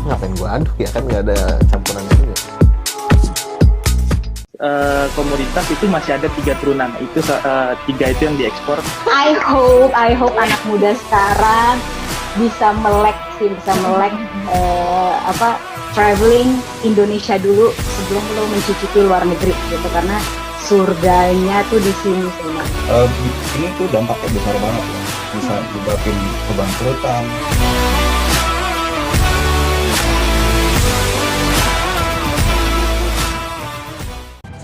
Ngapain gua aduk ya, kan nggak ada campuran juga. Komoditas itu masih ada 3 turunan, itu 3 itu yang diekspor. I hope anak muda sekarang bisa melek traveling Indonesia dulu sebelum lo mencicipi luar negeri gitu, karena surganya tuh di sini semua. Ini tuh dampaknya besar banget ya, bisa menyebabkan kebangkrutan.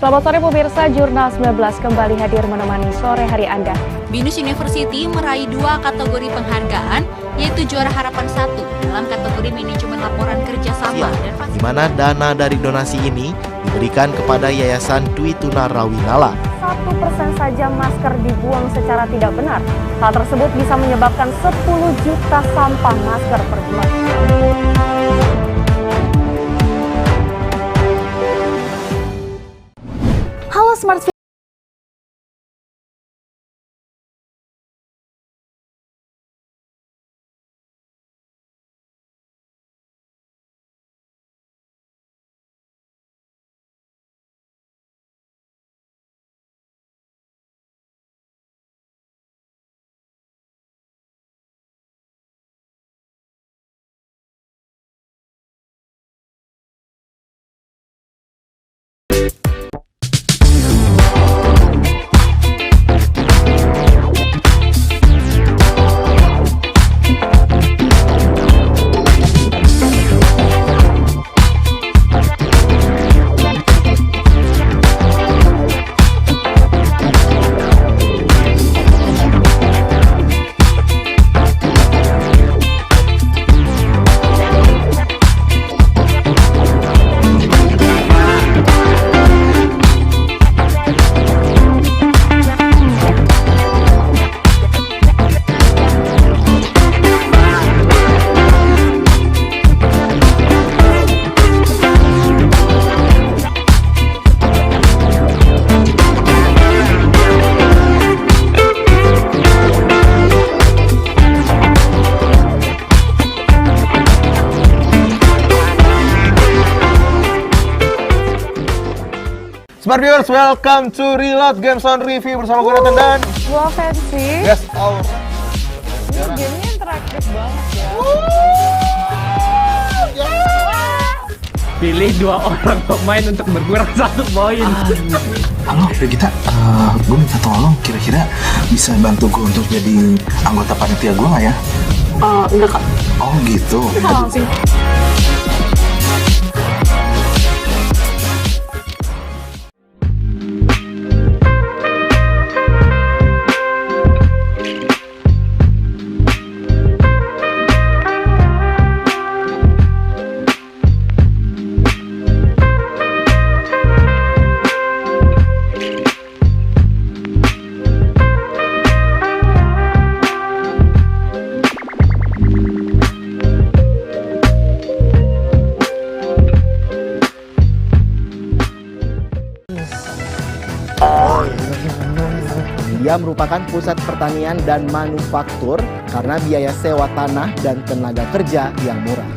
Selamat sore pemirsa, Jurnal 19 kembali hadir menemani sore hari Anda. Binus University meraih 2 kategori penghargaan, yaitu juara harapan 1 dalam kategori manajemen laporan kerjasama dan di mana dana dari donasi ini diberikan kepada Yayasan Dwi Tuna Rawinala. 1% saja masker dibuang secara tidak benar. Hal tersebut bisa menyebabkan 10 juta sampah masker per bulan. Halo Smart Smart viewers, welcome to Reload Games on Review bersama gue Nathan dan Gua Fancy. Yes, all. Ini gamenya interaktif banget ya. Pilih 2 orang pemain untuk berkurang 1 poin. Halo Regita, gue minta tolong, kira-kira bisa bantu gue untuk jadi anggota panitia gue nggak ya? Enggak kak. Oh gitu. Dia merupakan pusat pertanian dan manufaktur karena biaya sewa tanah dan tenaga kerja yang murah.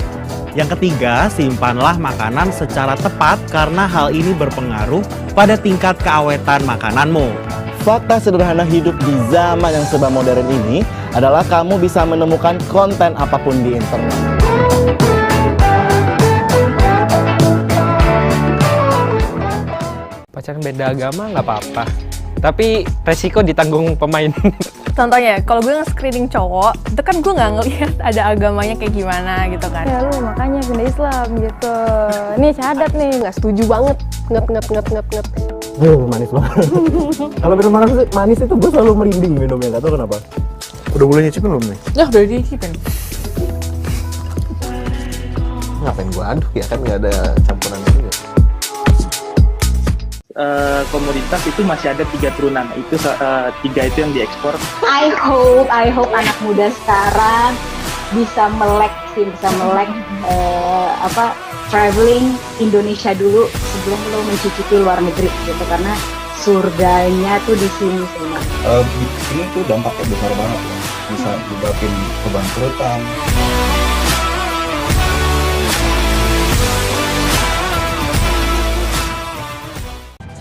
Yang ketiga, simpanlah makanan secara tepat karena hal ini berpengaruh pada tingkat keawetan makananmu. Fakta sederhana hidup di zaman yang serba modern ini adalah kamu bisa menemukan konten apapun di internet. Pacaran beda agama nggak apa-apa, tapi resiko ditanggung pemain. Contohnya, kalau gue nge-screening cowok, itu kan gue nggak ngelihat ada agamanya kayak gimana gitu kan. Ya lu makanya pindah Islam gitu. Nih syahadat nih, nggak setuju banget. Nget. Manis banget. Kalau minum manis itu gue selalu merinding minumnya, nggak tahu kenapa. Udah boleh nyicipin belum nih? Ya udah dicicipin. Ngapain gua aduk ya, kan nggak ada campuran juga. Komoditas itu masih ada 3 turunan, itu 3 itu yang diekspor. I hope anak muda sekarang bisa melek traveling Indonesia dulu sebelum lo mencicipi luar negeri gitu, karena surganya tuh di sini semua. Ini tuh dampaknya besar banget ya, bisa menyebabkan kebangkrutan.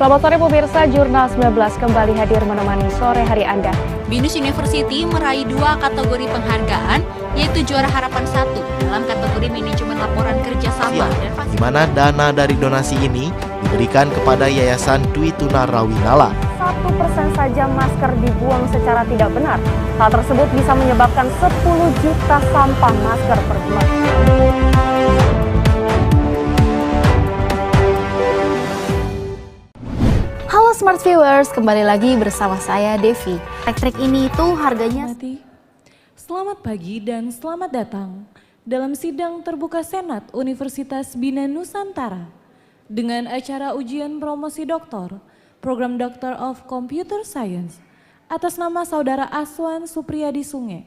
Selamat sore pemirsa, Jurnal 19 kembali hadir menemani sore hari Anda. BINUS University meraih 2 kategori penghargaan, yaitu juara harapan 1 dalam kategori manajemen laporan kerjasama dan di mana dana dari donasi ini diberikan kepada Yayasan Dwi Tuna Rawinala. 1% saja masker dibuang secara tidak benar. Hal tersebut bisa menyebabkan 10 juta sampah masker per bulan. Halo Smart Viewers, kembali lagi bersama saya Devi. Trik ini itu harganya... Selamat pagi dan selamat datang dalam sidang terbuka Senat Universitas Bina Nusantara dengan acara ujian promosi doktor, program Doctor of Computer Science atas nama Saudara Aswan Supriyadi Sunge.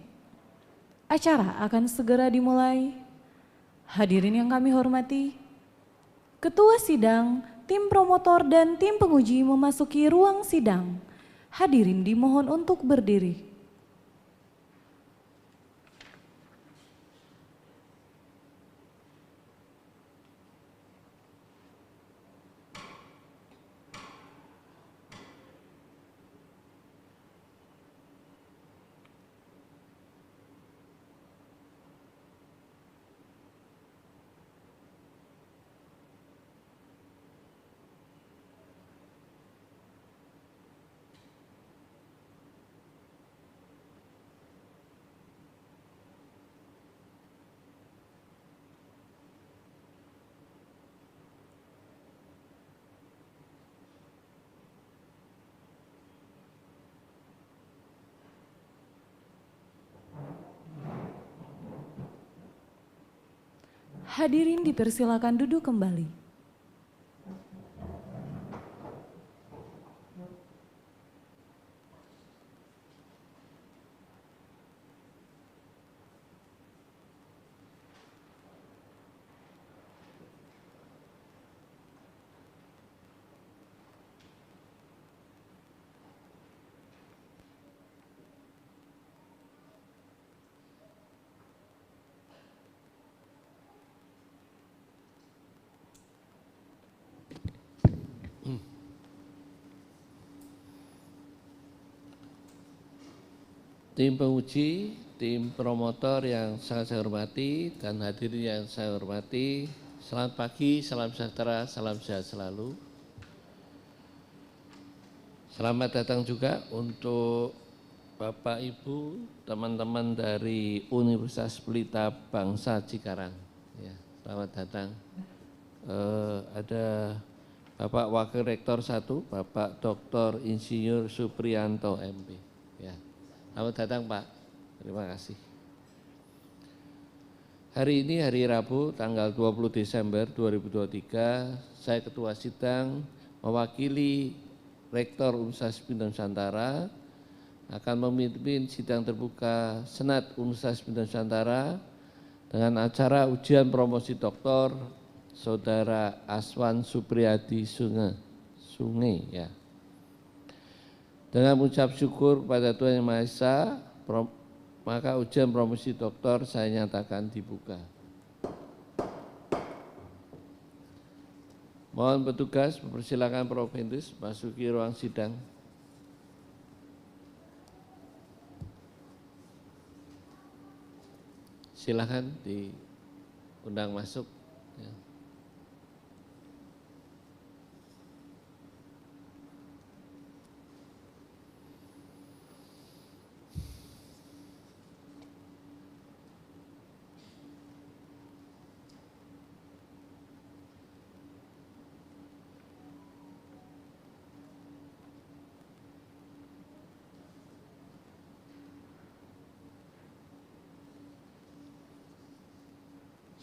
Acara akan segera dimulai. Hadirin yang kami hormati, Ketua Sidang, tim promotor dan tim penguji memasuki ruang sidang. Hadirin dimohon untuk berdiri. Hadirin dipersilakan duduk kembali. Tim penguji, tim promotor yang sangat saya hormati dan hadirin yang saya hormati, selamat pagi, salam sejahtera, salam sehat selalu. Selamat datang juga untuk Bapak Ibu, teman-teman dari Universitas Pelita Bangsa Cikarang. Ya, selamat datang. Ada Bapak Wakil Rektor 1, Bapak Dr. Insinyur Supriyanto MP. Ya. Selamat datang Pak, terima kasih. Hari ini hari Rabu tanggal 20 Desember 2023, saya Ketua Sidang mewakili Rektor Universitas Bina Nusantara akan memimpin sidang terbuka Senat Universitas Bina Nusantara dengan acara ujian promosi doktor Saudara Aswan Supriyadi Sunge ya. Dengan mengucap syukur pada Tuhan Yang Maha Esa, maka ujian promosi doktor saya nyatakan dibuka. Mohon petugas mempersilakan Prof. Hendris masuki ruang sidang. Silakan diundang masuk. Ya.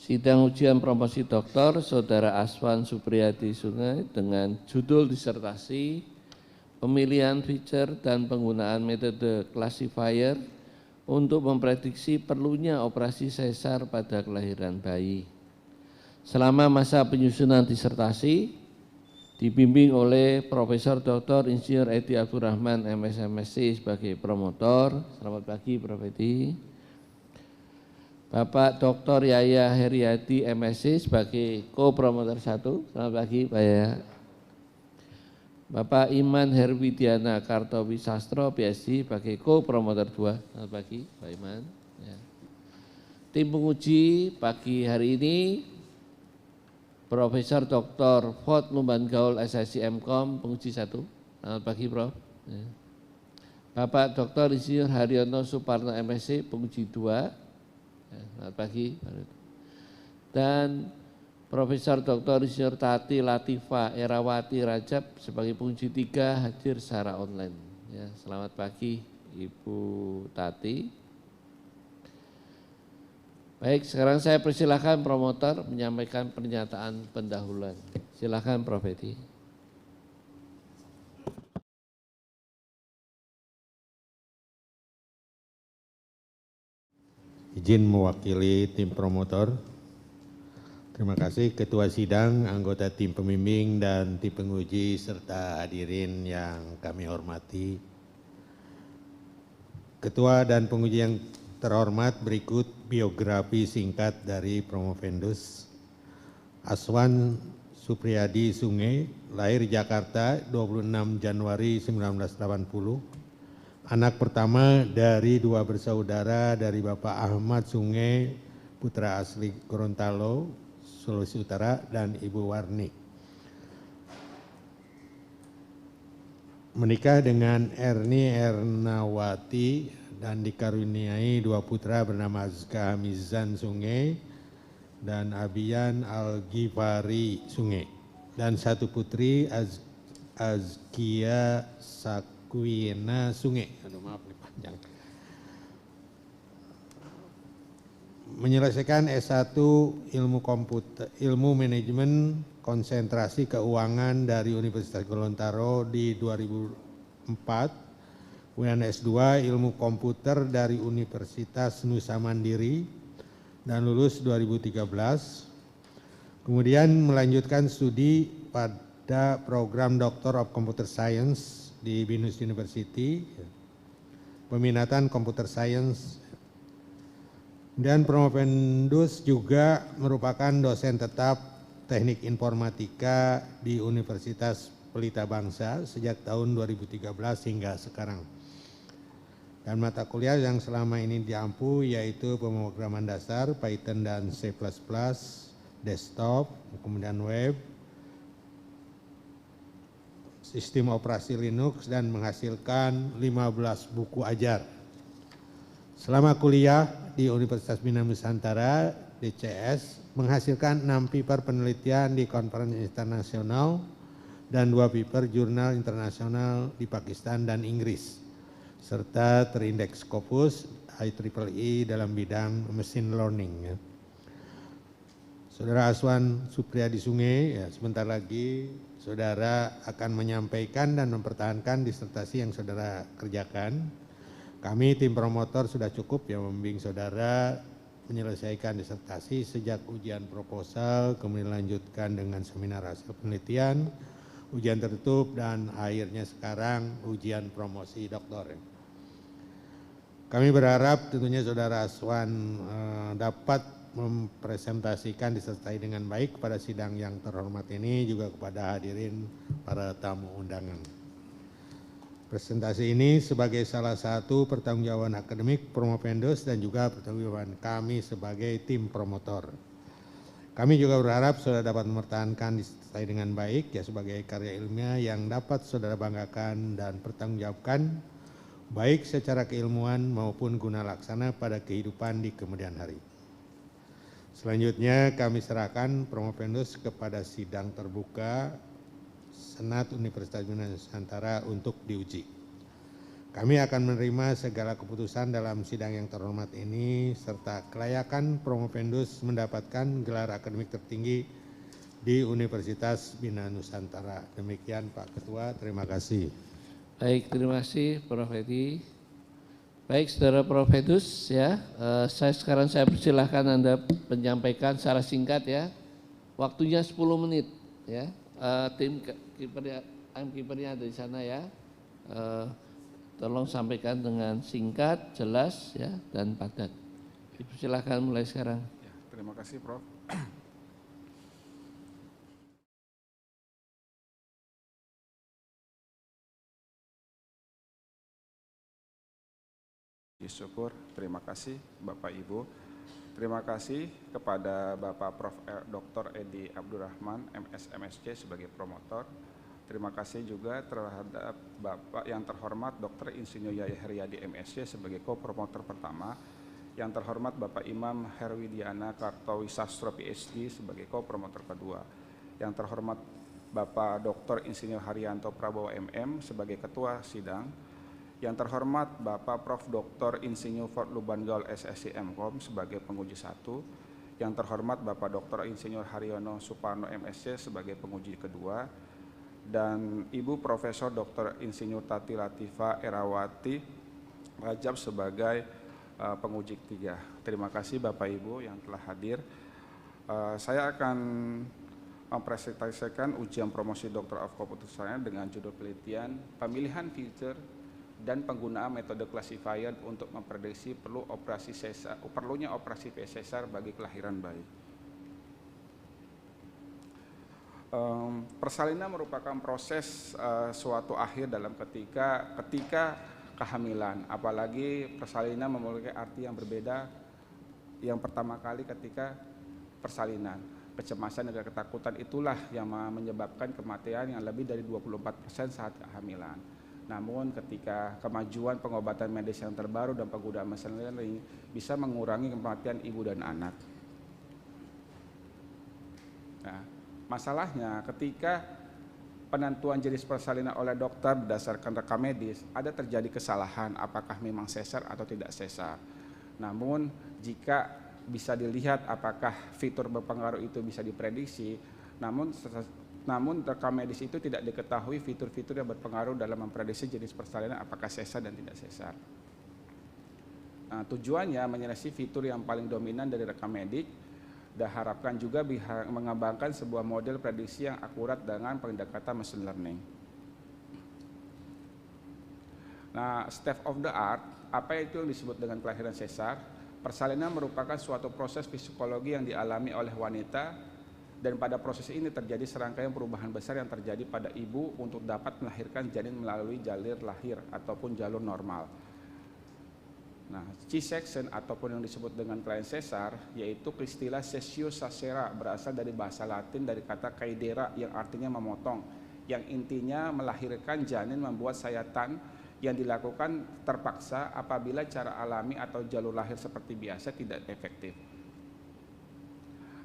Sidang ujian promosi doktor Saudara Aswan Supriyadi Sunge dengan judul disertasi pemilihan feature dan penggunaan metode classifier untuk memprediksi perlunya operasi sesar pada kelahiran bayi. Selama masa penyusunan disertasi dibimbing oleh Profesor Dr. Insinyur Edi Abdurrahman MS.MSc sebagai promotor. Selamat pagi Prof. Edi. Bapak Dr. Yaya Heriadi MSc sebagai co-promotor 1. Selamat pagi Pak Yaya. Bapak Iman Herwidiana Kartowisastro, PhD, sebagai co-promotor 2. Selamat pagi, Pak Iman. Ya. Tim penguji pagi hari ini, Profesor Dr. Fort Lumban Gaul, SSC M.Com, penguji 1. Selamat pagi, Prof. Ya. Bapak Dr. Insinyur Haryono Suparno, MSc, penguji 2. Ya, selamat pagi. Dan Profesor Dr. Insinyur Tati Latifa Erawati Rajab sebagai penguji 3 hadir secara online. Ya, selamat pagi Ibu Tati. Baik, sekarang saya persilahkan promotor menyampaikan pernyataan pendahuluan. Silakan Prof. Edi. Izin mewakili tim promotor. Terima kasih Ketua Sidang, anggota tim pembimbing dan tim penguji serta hadirin yang kami hormati. Ketua dan penguji yang terhormat, berikut biografi singkat dari Promovendus. Aswan Supriyadi Sunge, lahir Jakarta 26 Januari 1980. Anak pertama dari 2 bersaudara dari Bapak Ahmad Sunge, putra asli Gorontalo, Sulawesi Utara, dan Ibu Warni. Menikah dengan Erni Ernawati dan dikaruniai 2 putra bernama Azka Mizan Sunge dan Abian Al-Ghifari Sunge, dan 1 putri Azkia Sakwina Sunge. Aduh, maaf nih panjang. Menyelesaikan S1 Ilmu Manajemen Konsentrasi Keuangan dari Universitas Gorontalo di 2004, kemudian S2 Ilmu Komputer dari Universitas Nusa Mandiri dan lulus 2013. Kemudian melanjutkan studi pada program Doctor of Computer Science di Binus University, peminatan Computer Science. Dan Promovendus juga merupakan dosen tetap Teknik Informatika di Universitas Pelita Bangsa sejak tahun 2013 hingga sekarang. Dan mata kuliah yang selama ini diampu yaitu pemrograman dasar Python dan C++, desktop, kemudian web, sistem operasi Linux, dan menghasilkan 15 buku ajar. Selama kuliah di Universitas Bina Nusantara, DCS, menghasilkan 6 paper penelitian di konferensi internasional dan 2 paper jurnal internasional di Pakistan dan Inggris, serta terindeks Scopus IEEE dalam bidang machine learning. Ya. Saudara Aswan Supriyadi Sunge, ya, sebentar lagi saudara akan menyampaikan dan mempertahankan disertasi yang saudara kerjakan. Kami tim promotor sudah cukup yang membimbing saudara menyelesaikan disertasi sejak ujian proposal, kemudian lanjutkan dengan seminar hasil penelitian, ujian tertutup, dan akhirnya sekarang ujian promosi doktor. Kami berharap tentunya saudara Aswan dapat mempresentasikan disertai dengan baik pada sidang yang terhormat ini, juga kepada hadirin para tamu undangan. Presentasi ini sebagai salah satu pertanggungjawaban akademik Promovendus dan juga pertanggungjawaban kami sebagai tim promotor. Kami juga berharap saudara dapat mempertahankan disertai dengan baik ya sebagai karya ilmiah yang dapat saudara banggakan dan pertanggungjawabkan baik secara keilmuan maupun guna laksana pada kehidupan di kemudian hari. Selanjutnya kami serahkan Promovendus kepada sidang terbuka Senat Universitas Bina Nusantara untuk diuji. Kami akan menerima segala keputusan dalam sidang yang terhormat ini serta kelayakan Promovendus mendapatkan gelar akademik tertinggi di Universitas Bina Nusantara. Demikian Pak Ketua, terima kasih. Baik, terima kasih Prof. Edi. Baik, saudara Promovendus ya, sekarang saya persilahkan Anda menyampaikan secara singkat ya. Waktunya 10 menit ya. Tim kipernya ada di sana ya. Tolong sampaikan dengan singkat, jelas ya, dan padat. Silakan mulai sekarang. Ya, terima kasih Prof. Syukur, terima kasih Bapak Ibu. Terima kasih kepada Bapak Prof. Dr. Edi Abdurrahman, MS MSc sebagai promotor. Terima kasih juga terhadap Bapak yang terhormat Dr. Insinyur Yaya Heryadi MSc sebagai co-promotor pertama. Yang terhormat Bapak Imam Herwidiana Kartowisastro PhD sebagai co-promotor kedua. Yang terhormat Bapak Dr. Insinyur Haryanto Prabowo MM sebagai ketua sidang. Yang terhormat Bapak Prof. Dr. Insinyur Fadlu Bangaul SSC MKOM sebagai penguji 1. Yang terhormat Bapak Dr. Insinyur Haryono Suparno MSc sebagai penguji kedua. Dan Ibu Profesor Dr. Insinyur Tati Latifa Erawati Rajab sebagai penguji 3. Terima kasih Bapak Ibu yang telah hadir. Saya akan mempresentasikan ujian promosi Doctor of Computer Science dengan judul penelitian pemilihan fitur dan penggunaan metode classifier untuk memprediksi perlunya operasi sesar bagi kelahiran bayi. Persalinan merupakan proses suatu akhir dalam ketika kehamilan, apalagi persalinan memiliki arti yang berbeda. Yang pertama kali ketika persalinan, kecemasan dan ketakutan itulah yang menyebabkan kematian yang lebih dari 24% saat kehamilan. Namun ketika kemajuan pengobatan medis yang terbaru dan penggunaan machine learning bisa mengurangi kematian ibu dan anak. Nah, masalahnya ketika penentuan jenis persalinan oleh dokter berdasarkan rekam medis, ada terjadi kesalahan apakah memang sesar atau tidak sesar. Namun jika bisa dilihat apakah fitur berpengaruh itu bisa diprediksi, namun rekam medis itu tidak diketahui fitur-fitur yang berpengaruh dalam memprediksi jenis persalinan apakah sesar dan tidak sesar. Nah, tujuannya menyeleksi fitur yang paling dominan dari rekam medik dan harapkan juga mengembangkan sebuah model prediksi yang akurat dengan pendekatan machine learning. Nah, state of the art, apa itu yang disebut dengan kelahiran sesar? Persalinan merupakan suatu proses fisikologi yang dialami oleh wanita. Dan pada proses ini terjadi serangkaian perubahan besar yang terjadi pada ibu untuk dapat melahirkan janin melalui jalur lahir ataupun jalur normal. Nah, C-section ataupun yang disebut dengan kelahiran sesar yaitu istilah cesio sacera berasal dari bahasa Latin dari kata caedera yang artinya memotong, yang intinya melahirkan janin membuat sayatan yang dilakukan terpaksa apabila cara alami atau jalur lahir seperti biasa tidak efektif.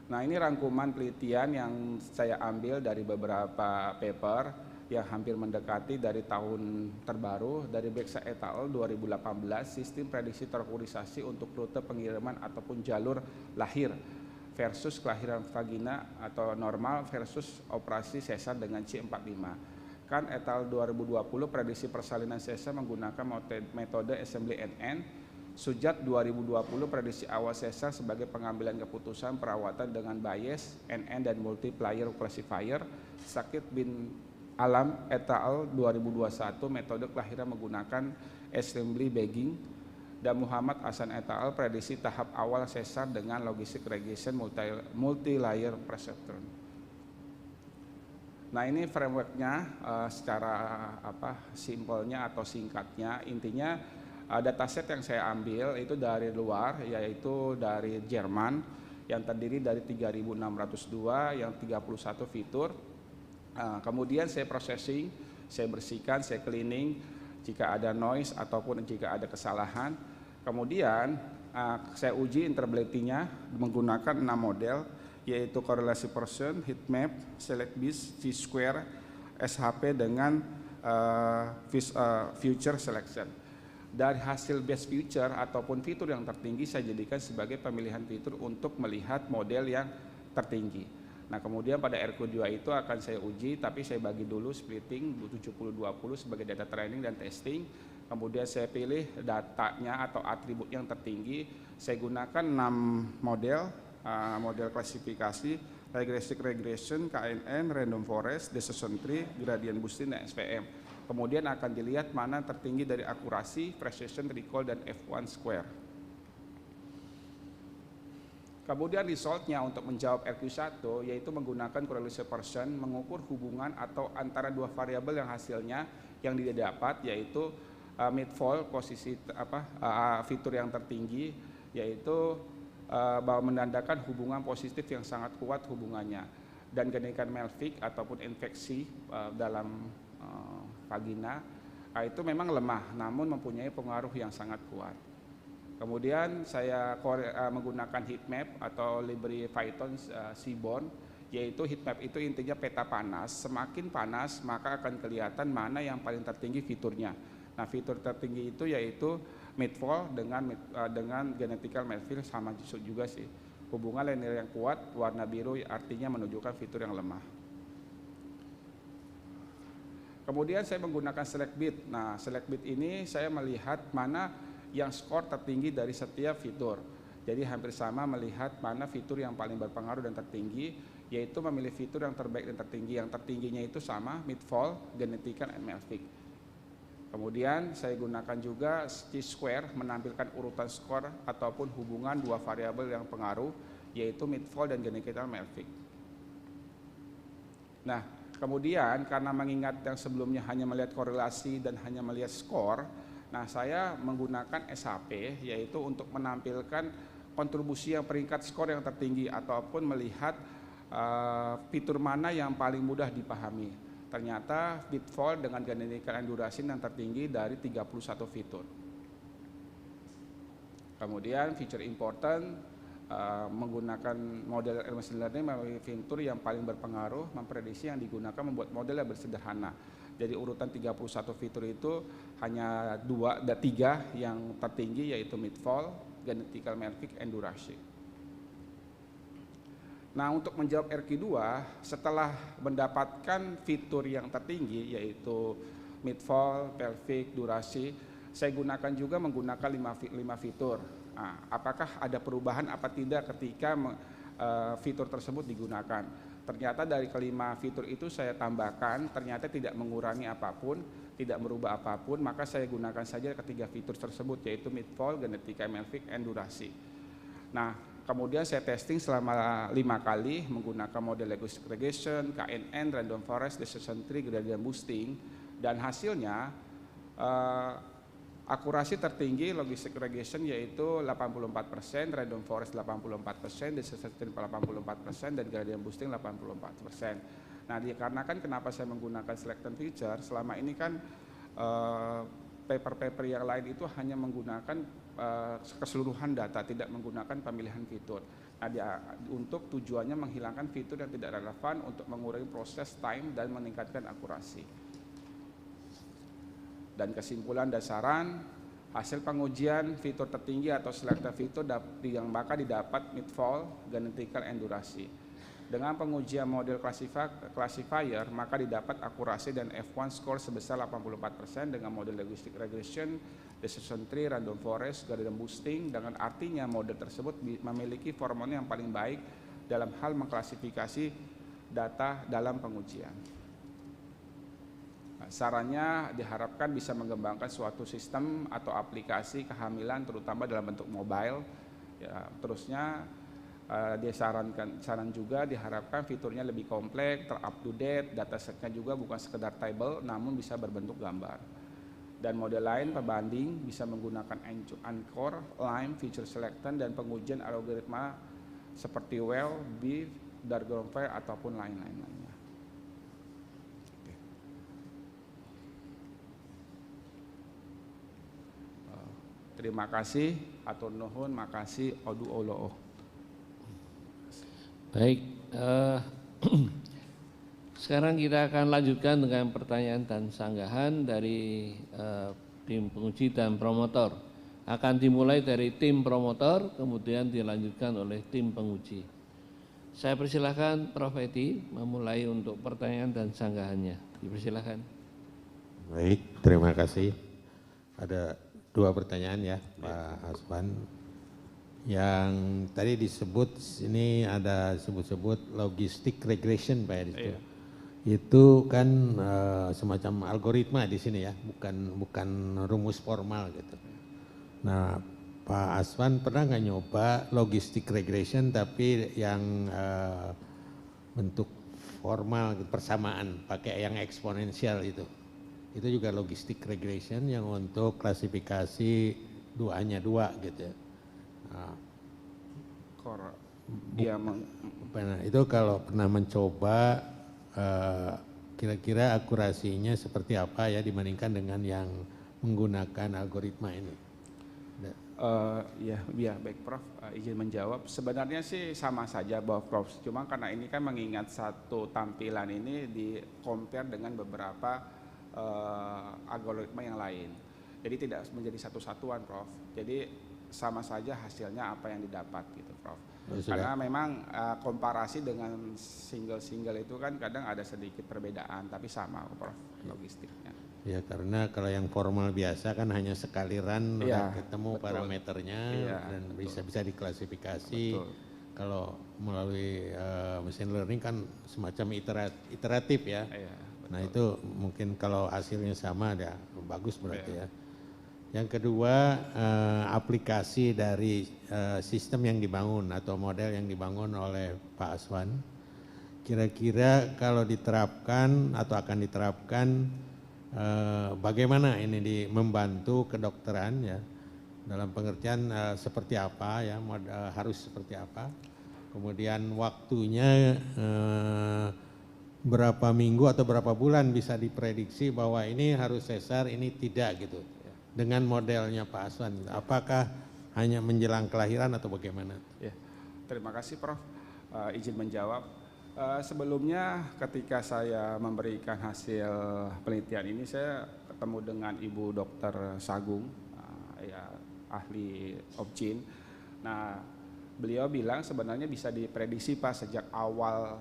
Nah, ini rangkuman penelitian yang saya ambil dari beberapa paper yang hampir mendekati dari tahun terbaru dari Beksa et al. 2018, sistem prediksi terkurisasi untuk rute pengiriman ataupun jalur lahir versus kelahiran vagina atau normal versus operasi sesar dengan C45. Kan et al. 2020 prediksi persalinan sesar menggunakan metode assembly NN. Sujat 2020 prediksi awal sesar sebagai pengambilan keputusan perawatan dengan bias, NN dan multiplier classifier. Sakit bin Alam et al. 2021 metode kelahiran menggunakan assembly bagging. Dan Muhammad Hasan et al. prediksi tahap awal sesar dengan logistic regression multi-layer perceptron. Nah, ini frameworknya secara simpelnya atau singkatnya, intinya dataset yang saya ambil itu dari luar, yaitu dari Jerman yang terdiri dari 3.602 yang 31 fitur. Kemudian saya processing, saya bersihkan, saya cleaning jika ada noise ataupun jika ada kesalahan. Kemudian saya uji interpretasinya menggunakan 6 model, yaitu korelasi Pearson, heatmap, SelectBeast, T-square, SHP dengan future selection. Dari hasil best future ataupun fitur yang tertinggi saya jadikan sebagai pemilihan fitur untuk melihat model yang tertinggi. Nah, kemudian pada RQ2 itu akan saya uji, tapi saya bagi dulu splitting 70-20 sebagai data training dan testing. Kemudian saya pilih datanya atau atribut yang tertinggi. Saya gunakan 6 model, model klasifikasi, regressive regression, KNN, random forest, decision tree, gradient boosting, dan SVM. Kemudian akan dilihat mana tertinggi dari akurasi, precision, recall, dan F1 square. Kemudian resultnya untuk menjawab RQ1 yaitu menggunakan correlation Pearson mengukur hubungan atau antara dua variabel yang hasilnya yang didapat yaitu mid-fall, posisi fitur yang tertinggi, yaitu bahwa menandakan hubungan positif yang sangat kuat hubungannya, dan kenaikan melvik ataupun infeksi dalam vagina itu memang lemah, namun mempunyai pengaruh yang sangat kuat. Kemudian saya menggunakan heat map atau Libre Phyton Seaborn, yaitu heat map itu intinya peta panas. Semakin panas maka akan kelihatan mana yang paling tertinggi fiturnya. Nah, fitur tertinggi itu yaitu mid-fall dengan genetical melvik sama juga sih. Hubungan linear yang kuat, warna biru artinya menunjukkan fitur yang lemah. Kemudian saya menggunakan select bit. Nah, select bit ini saya melihat mana yang skor tertinggi dari setiap fitur. Jadi hampir sama melihat mana fitur yang paling berpengaruh dan tertinggi, yaitu memilih fitur yang terbaik dan tertinggi. Yang tertingginya itu sama, mid-fall, genetical, and melvik. Kemudian saya gunakan juga T-square menampilkan urutan skor ataupun hubungan dua variabel yang pengaruh, yaitu mid-fall dan genetical melvik. Nah, kemudian karena mengingat yang sebelumnya hanya melihat korelasi dan hanya melihat skor, nah saya menggunakan SHP, yaitu untuk menampilkan kontribusi yang peringkat skor yang tertinggi ataupun melihat fitur mana yang paling mudah dipahami. Ternyata mid-fall dengan genetical and duration yang tertinggi dari 31 fitur. Kemudian feature important, menggunakan model machine learning melalui fitur yang paling berpengaruh, memprediksi yang digunakan membuat model yang bersederhana. Jadi urutan 31 fitur itu hanya 3 yang tertinggi, yaitu mid-fall, genetical melvik, and duration. Nah, untuk menjawab RQ2, setelah mendapatkan fitur yang tertinggi yaitu mid-fall, pelvic, durasi, saya gunakan juga menggunakan 5 fitur. Nah, apakah ada perubahan apa tidak ketika fitur tersebut digunakan? Ternyata dari kelima fitur itu saya tambahkan, ternyata tidak mengurangi apapun, tidak merubah apapun, maka saya gunakan saja ketiga fitur tersebut, yaitu mid-fall, genetical melvik, and durasi. Nah, kemudian saya testing selama 5 kali menggunakan model logistic regression, KNN, random forest, decision tree, gradient boosting, dan hasilnya akurasi tertinggi logistic regression yaitu 84%, random forest 84%, decision tree 84%, dan gradient boosting 84%. Nah, dikarenakan kenapa saya menggunakan selected feature, selama ini kan paper-paper yang lain itu hanya menggunakan keseluruhan data, tidak menggunakan pemilihan fitur. Nah, untuk tujuannya menghilangkan fitur yang tidak relevan untuk mengurangi proses time dan meningkatkan akurasi. Dan kesimpulan dan saran, hasil pengujian fitur tertinggi atau selected fitur yang bakal didapat mid-fall, genetical, and durasi. Dengan pengujian model classifier, maka didapat akurasi dan F1 score sebesar 84% dengan model logistic regression, decision tree, random forest, gradient boosting, dengan artinya model tersebut memiliki formula yang paling baik dalam hal mengklasifikasi data dalam pengujian. Sarannya diharapkan bisa mengembangkan suatu sistem atau aplikasi kehamilan terutama dalam bentuk mobile. Ya, terusnya saran juga diharapkan fiturnya lebih kompleks, ter-up to date, datasetnya juga bukan sekedar table namun bisa berbentuk gambar. Dan model lain pembanding bisa menggunakan Anchor, Lime, feature selection, dan pengujian algoritma seperti Well, Beef, Dragonfly, ataupun lain-lainnya. Terima kasih, atur nuhun, makasih, odu olo. Baik, sekarang kita akan lanjutkan dengan pertanyaan dan sanggahan dari tim penguji dan promotor. Akan dimulai dari tim promotor, kemudian dilanjutkan oleh tim penguji. Saya persilahkan Prof. Edi memulai untuk pertanyaan dan sanggahannya. Dipersilahkan. Baik, terima kasih. Ada 2 pertanyaan ya, Pak Aswan. Yang tadi disebut ini ada sebut-sebut logistic regression Pak Edi. Iya. Itu kan semacam algoritma di sini ya, bukan rumus formal gitu. Nah, Pak Aswan pernah nggak nyoba logistic regression tapi yang bentuk formal persamaan, pakai yang eksponensial itu? Itu juga logistic regression yang untuk klasifikasi hanya dua gitu ya. Itu kalau pernah mencoba kira-kira akurasinya seperti apa ya dibandingkan dengan yang menggunakan algoritma ini. Ya baik Prof, izin menjawab. Sebenarnya sih sama saja bahwa Prof, cuma karena ini kan mengingat satu tampilan ini di compare dengan beberapa algoritma yang lain. Jadi tidak menjadi satu satuan Prof. Jadi sama saja hasilnya apa yang didapat gitu Prof. Karena memang komparasi dengan single itu kan kadang ada sedikit perbedaan, tapi sama Prof logistiknya. Ya karena kalau yang formal biasa kan hanya sekali run udah ketemu parameternya dan bisa diklasifikasi. Kalau melalui machine learning kan semacam iteratif ya. Nah itu mungkin kalau hasilnya sama ya bagus berarti ya. Yang kedua aplikasi dari sistem yang dibangun atau model yang dibangun oleh Pak Aswan. Kira-kira kalau diterapkan atau akan diterapkan bagaimana ini membantu kedokteran ya dalam pengertian seperti apa ya harus seperti apa, kemudian waktunya berapa minggu atau berapa bulan bisa diprediksi bahwa ini harus sesar ini tidak gitu dengan modelnya Pak Aswan, apakah hanya menjelang kelahiran atau bagaimana? Ya, terima kasih Prof. Izin menjawab. Sebelumnya ketika saya memberikan hasil penelitian ini saya ketemu dengan Ibu Dr. Sagung, ya ahli Opcin. Nah beliau bilang sebenarnya bisa diprediksi Pak sejak awal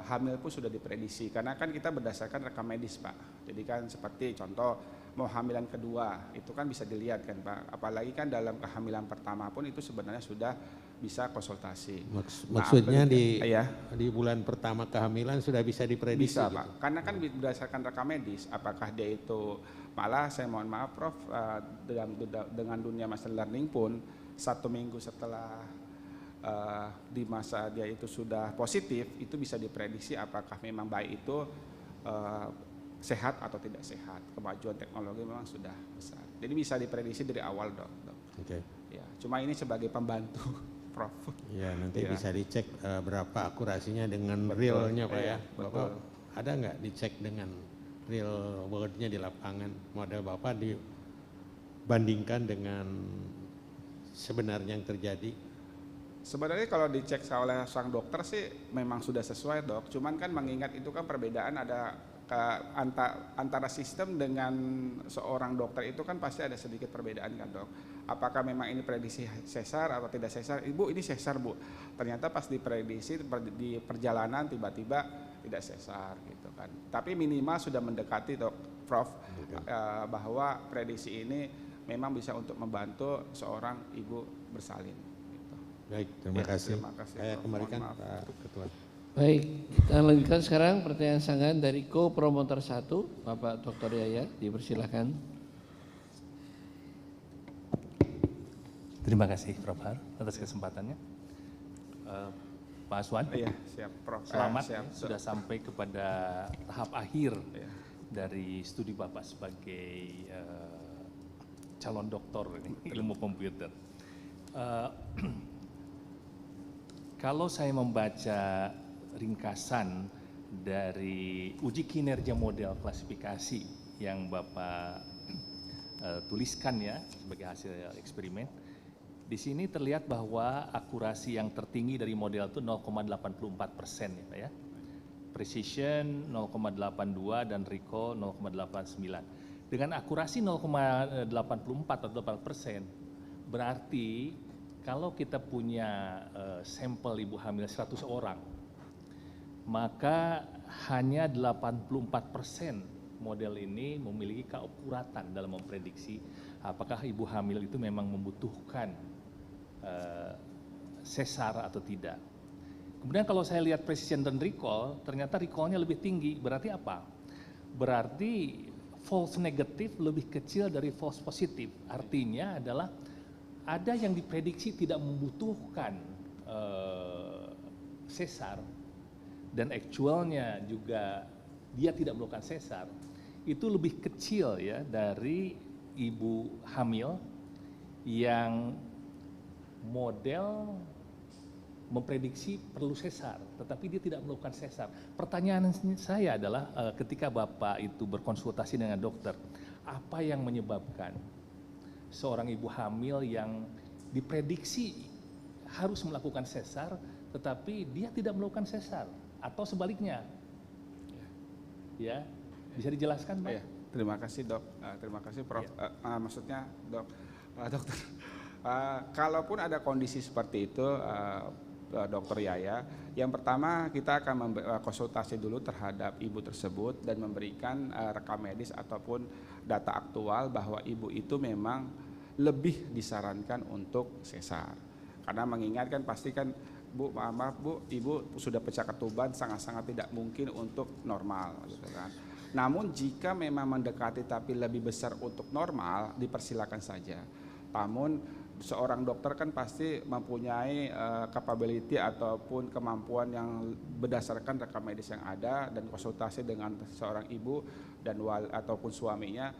hamil pun sudah diprediksi karena kan kita berdasarkan rekam medis Pak. Jadi kan seperti contoh mau hamilan kedua itu kan bisa dilihat kan Pak. Apalagi kan dalam kehamilan pertama pun itu sebenarnya sudah bisa konsultasi. Maksudnya di bulan pertama kehamilan sudah bisa diprediksi? Bisa gitu? Pak, karena kan berdasarkan rekam medis, apakah dia itu, malah saya mohon maaf Prof, dengan dunia machine learning pun 1 minggu setelah di masa dia itu sudah positif, itu bisa diprediksi apakah memang bayi itu sehat atau tidak sehat. Kemajuan teknologi memang sudah besar, jadi bisa diprediksi dari awal dok. Okay. Ya, cuma ini sebagai pembantu. Prof. Ya nanti bisa dicek berapa akurasinya dengan realnya Pak ya. Bapak ada nggak dicek dengan real world-nya di lapangan model Bapak dibandingkan dengan sebenarnya yang terjadi? Sebenarnya kalau dicek oleh sang dokter sih memang sudah sesuai dok. Cuman kan mengingat itu kan perbedaan ada antara sistem dengan seorang dokter itu kan pasti ada sedikit perbedaan kan dok. Apakah memang ini prediksi sesar atau tidak sesar? Ibu ini sesar Bu. Ternyata pas diprediksi di perjalanan tiba-tiba tidak sesar gitu kan. Tapi minimal sudah mendekati dok Prof bahwa prediksi ini memang bisa untuk membantu seorang ibu bersalin. Gitu. Baik, terima kasih. Terima kasih. Saya kembalikan Pak Ketua. Baik, kita lanjutkan sekarang pertanyaan sanggahan dari co-promotor 1, Bapak Dr. Yaya, dipersilakan. Terima kasih Prof. Har atas kesempatannya. Pak Aswan, iya, siap, Prof. Selamat siap, sudah sampai kepada tahap akhir dari studi Bapak sebagai calon doktor ini, ilmu komputer. Kalau saya membaca ringkasan dari uji kinerja model klasifikasi yang Bapak tuliskan ya sebagai hasil eksperimen, di sini terlihat bahwa akurasi yang tertinggi dari model itu 0,84% ya Pak ya. Precision 0,82 dan recall 0,89. Dengan akurasi 0,84 atau 8%, berarti kalau kita punya sampel ibu hamil 100 orang, maka hanya 84% model ini memiliki keakuratan dalam memprediksi apakah ibu hamil itu memang membutuhkan sesar atau tidak. Kemudian kalau saya lihat precision dan recall, ternyata recallnya lebih tinggi. Berarti apa? Berarti false negatif lebih kecil dari false positif. Artinya adalah ada yang diprediksi tidak membutuhkan sesar dan actualnya juga dia tidak melakukan sesar. itu lebih kecil ya dari ibu hamil yang model memprediksi perlu sesar, tetapi dia tidak melakukan sesar. Pertanyaan saya adalah ketika Bapak itu berkonsultasi dengan dokter, apa yang menyebabkan seorang ibu hamil yang diprediksi harus melakukan sesar, tetapi dia tidak melakukan sesar, atau sebaliknya? Ya, bisa dijelaskan, Pak? Ya, terima kasih dok, terima kasih Prof. Maksudnya dokter, kalaupun ada kondisi seperti itu, Dokter Yaya, yang pertama kita akan konsultasi dulu terhadap ibu tersebut dan memberikan rekam medis ataupun data aktual bahwa ibu itu memang lebih disarankan untuk sesar. Karena mengingat kan pasti kan Bu, maaf Bu, ibu sudah pecah ketuban, sangat-sangat tidak mungkin untuk normal gitu kan. Namun jika memang mendekati tapi lebih besar untuk normal, dipersilakan saja. Namun seorang dokter kan pasti mempunyai capability ataupun kemampuan yang berdasarkan rekam medis yang ada dan konsultasi dengan seorang ibu dan ataupun suaminya,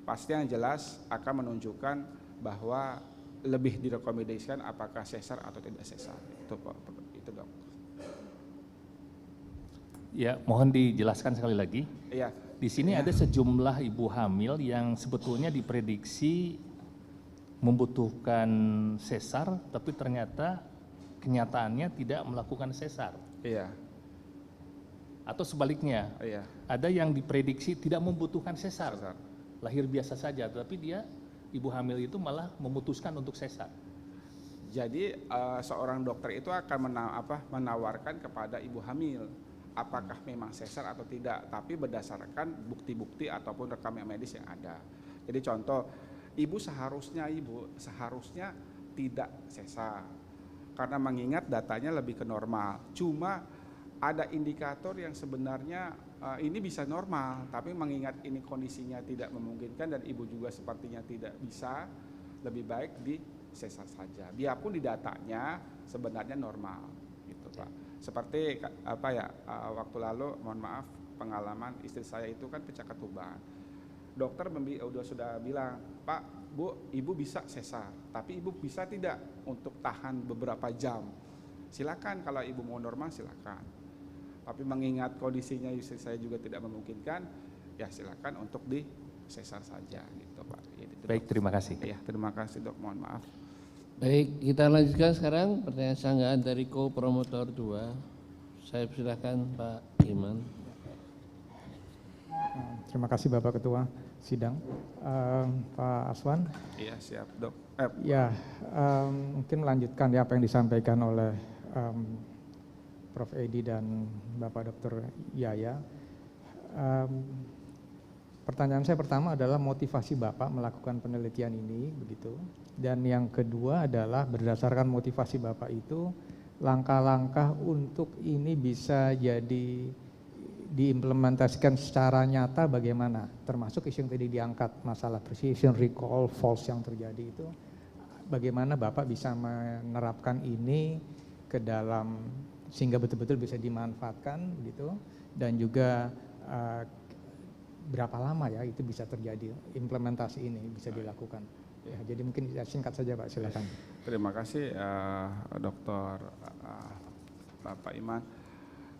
pasti yang jelas akan menunjukkan bahwa lebih direkomendasikan apakah sesar atau tidak sesar. Itu dok. Ya, mohon dijelaskan sekali lagi. Iya. Di sini ada sejumlah ibu hamil yang sebetulnya diprediksi membutuhkan sesar, tapi ternyata kenyataannya tidak melakukan sesar. Iya. Atau sebaliknya, iya. Ada yang diprediksi tidak membutuhkan sesar, lahir biasa saja, tapi dia ibu hamil itu malah memutuskan untuk sesar. Jadi seorang dokter itu akan menawarkan kepada ibu hamil apakah memang sesar atau tidak, tapi berdasarkan bukti-bukti ataupun rekam medis yang ada. Jadi contoh, ibu seharusnya tidak sesar karena mengingat datanya lebih ke normal. Cuma ada indikator yang sebenarnya ini bisa normal, tapi mengingat ini kondisinya tidak memungkinkan dan ibu juga sepertinya tidak bisa, lebih baik di sesar saja. Biarpun di datanya sebenarnya normal, gitu Pak. Seperti waktu lalu, mohon maaf, pengalaman istri saya itu kan pecah ketuban. Dokter sudah bilang, Pak, Bu, ibu bisa sesar, tapi ibu bisa tidak untuk tahan beberapa jam. Silakan kalau ibu mau normal silakan. Tapi mengingat kondisinya istri saya juga tidak memungkinkan, ya silakan untuk di sesar saja, gitu Pak. Baik, terima kasih. Ya, terima kasih dok, mohon maaf. Baik, kita lanjutkan sekarang pertanyaan sanggahan dari co-promotor 2. Saya persilahkan Pak Iman. Terima kasih Bapak Ketua Sidang. Pak Aswan. Iya, siap dok. Ya, mungkin melanjutkan ya apa yang disampaikan oleh Prof. Edi dan Bapak Dr. Yaya. Pertanyaan saya pertama adalah motivasi Bapak melakukan penelitian ini, begitu. Dan yang kedua adalah berdasarkan motivasi Bapak itu, langkah-langkah untuk ini bisa jadi diimplementasikan secara nyata bagaimana, termasuk isu yang tadi diangkat, masalah precision recall false yang terjadi itu, bagaimana Bapak bisa menerapkan ini ke dalam sehingga betul-betul bisa dimanfaatkan gitu, dan juga berapa lama ya itu bisa terjadi, implementasi ini bisa dilakukan. Ya, jadi mungkin singkat saja Pak, silakan. Terima kasih Dokter Bapak Iman.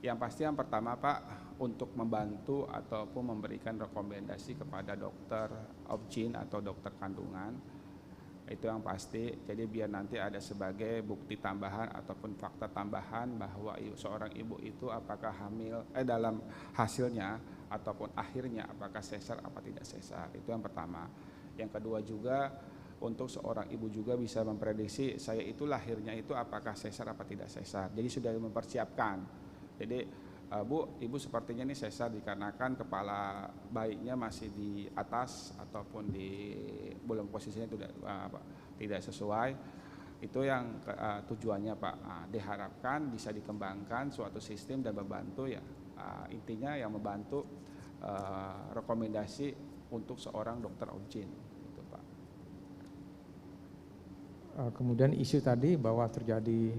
Yang pasti yang pertama Pak, untuk membantu ataupun memberikan rekomendasi kepada dokter obgyn atau dokter kandungan, itu yang pasti. Jadi biar nanti ada sebagai bukti tambahan ataupun fakta tambahan bahwa seorang ibu itu apakah hamil dalam hasilnya ataupun akhirnya apakah sesar apa tidak sesar. Itu yang pertama. Yang kedua juga untuk seorang ibu juga bisa memprediksi saya itu lahirnya itu apakah sesar apa tidak sesar. Jadi sudah mempersiapkan. Jadi Bu, ibu sepertinya ini sesar dikarenakan kepala bayinya masih di atas ataupun belum posisinya tidak sesuai. Itu yang tujuannya Pak. Diharapkan bisa dikembangkan suatu sistem dan membantu ya. Intinya yang membantu rekomendasi untuk seorang dokter obgyn, gitu Pak. Kemudian isu tadi bahwa terjadi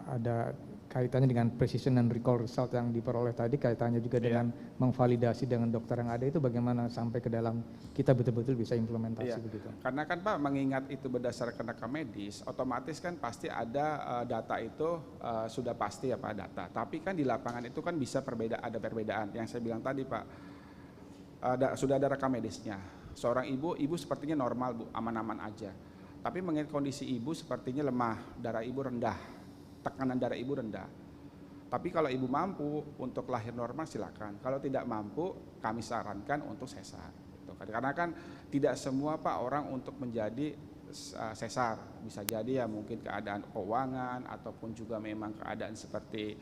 ada kaitannya dengan precision dan recall result yang diperoleh tadi, kaitannya juga dengan memvalidasi dengan dokter yang ada, itu bagaimana sampai ke dalam kita betul-betul bisa implementasi begitu. Karena kan Pak, mengingat itu berdasarkan rekam medis, otomatis kan pasti ada data itu sudah pasti ya Pak, data. Tapi kan di lapangan itu kan bisa ada perbedaan. Yang saya bilang tadi Pak, sudah ada rekam medisnya. Seorang ibu sepertinya normal Bu, aman-aman aja. Tapi mengingat kondisi ibu sepertinya lemah, darah ibu rendah, tekanan darah ibu rendah. Tapi kalau ibu mampu untuk lahir normal silakan. Kalau tidak mampu, kami sarankan untuk sesar. Gitu. Karena kan tidak semua Pak orang untuk menjadi sesar. Bisa jadi ya mungkin keadaan keuangan ataupun juga memang keadaan seperti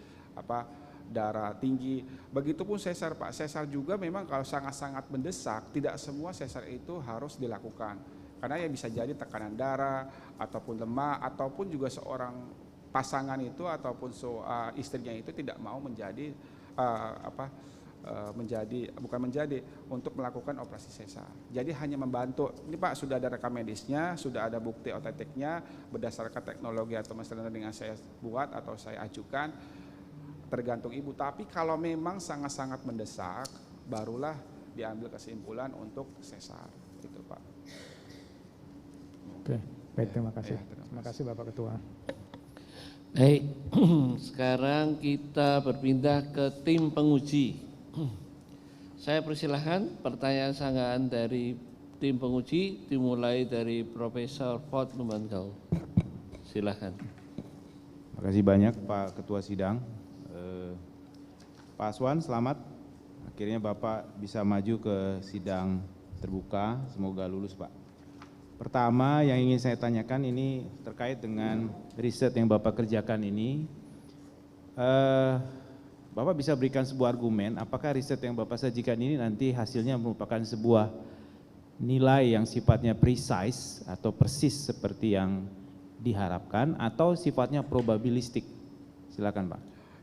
darah tinggi. Begitupun sesar Pak. Sesar juga memang kalau sangat-sangat mendesak, tidak semua sesar itu harus dilakukan. Karena ya bisa jadi tekanan darah ataupun lemah ataupun juga seorang pasangan itu ataupun istrinya itu tidak mau menjadi untuk melakukan operasi sesar. Jadi hanya membantu. Ini Pak sudah ada rekam medisnya, sudah ada bukti otentiknya berdasarkan teknologi atau mesin yang saya buat atau saya ajukan, tergantung ibu. Tapi kalau memang sangat-sangat mendesak, barulah diambil kesimpulan untuk sesar, gitu Pak. Oke, baik, terima kasih. Terima kasih Bapak Ketua. Baik, sekarang kita berpindah ke tim penguji. Saya persilahkan pertanyaan sanggahan dari tim penguji dimulai dari Profesor Ford Lumangkau. Silahkan. Terima kasih banyak Pak Ketua Sidang. Pak Aswan, selamat. Akhirnya Bapak bisa maju ke sidang terbuka. Semoga lulus Pak. Pertama yang ingin saya tanyakan ini terkait dengan riset yang Bapak kerjakan ini. Bapak bisa berikan sebuah argumen, apakah riset yang Bapak sajikan ini nanti hasilnya merupakan sebuah nilai yang sifatnya precise atau persis seperti yang diharapkan atau sifatnya probabilistik? Silakan Pak.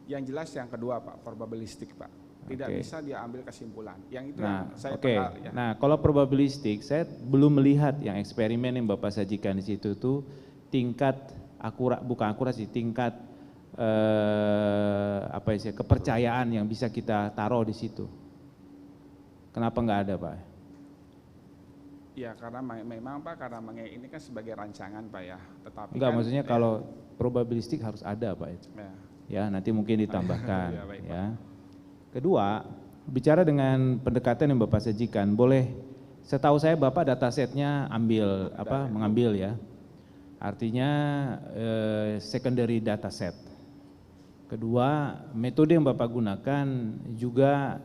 Yang jelas yang kedua Pak, probabilistik Pak. Tidak bisa diambil kesimpulan. Yang itu nah, yang saya ya. Nah, kalau probabilistik, saya belum melihat yang eksperimen yang Bapak sajikan di situ tuh tingkat tingkat kepercayaan yang bisa kita taruh di situ. Kenapa nggak ada Pak? Ya karena memang Pak, karena ini kan sebagai rancangan Pak ya. Tetapi enggak, kan, maksudnya kalau probabilistik harus ada Pak itu. Ya nanti mungkin ditambahkan. Ya, baik, ya. Kedua, bicara dengan pendekatan yang Bapak sajikan, boleh, setahu saya Bapak datasetnya mengambil ya, artinya secondary dataset. Kedua, metode yang Bapak gunakan juga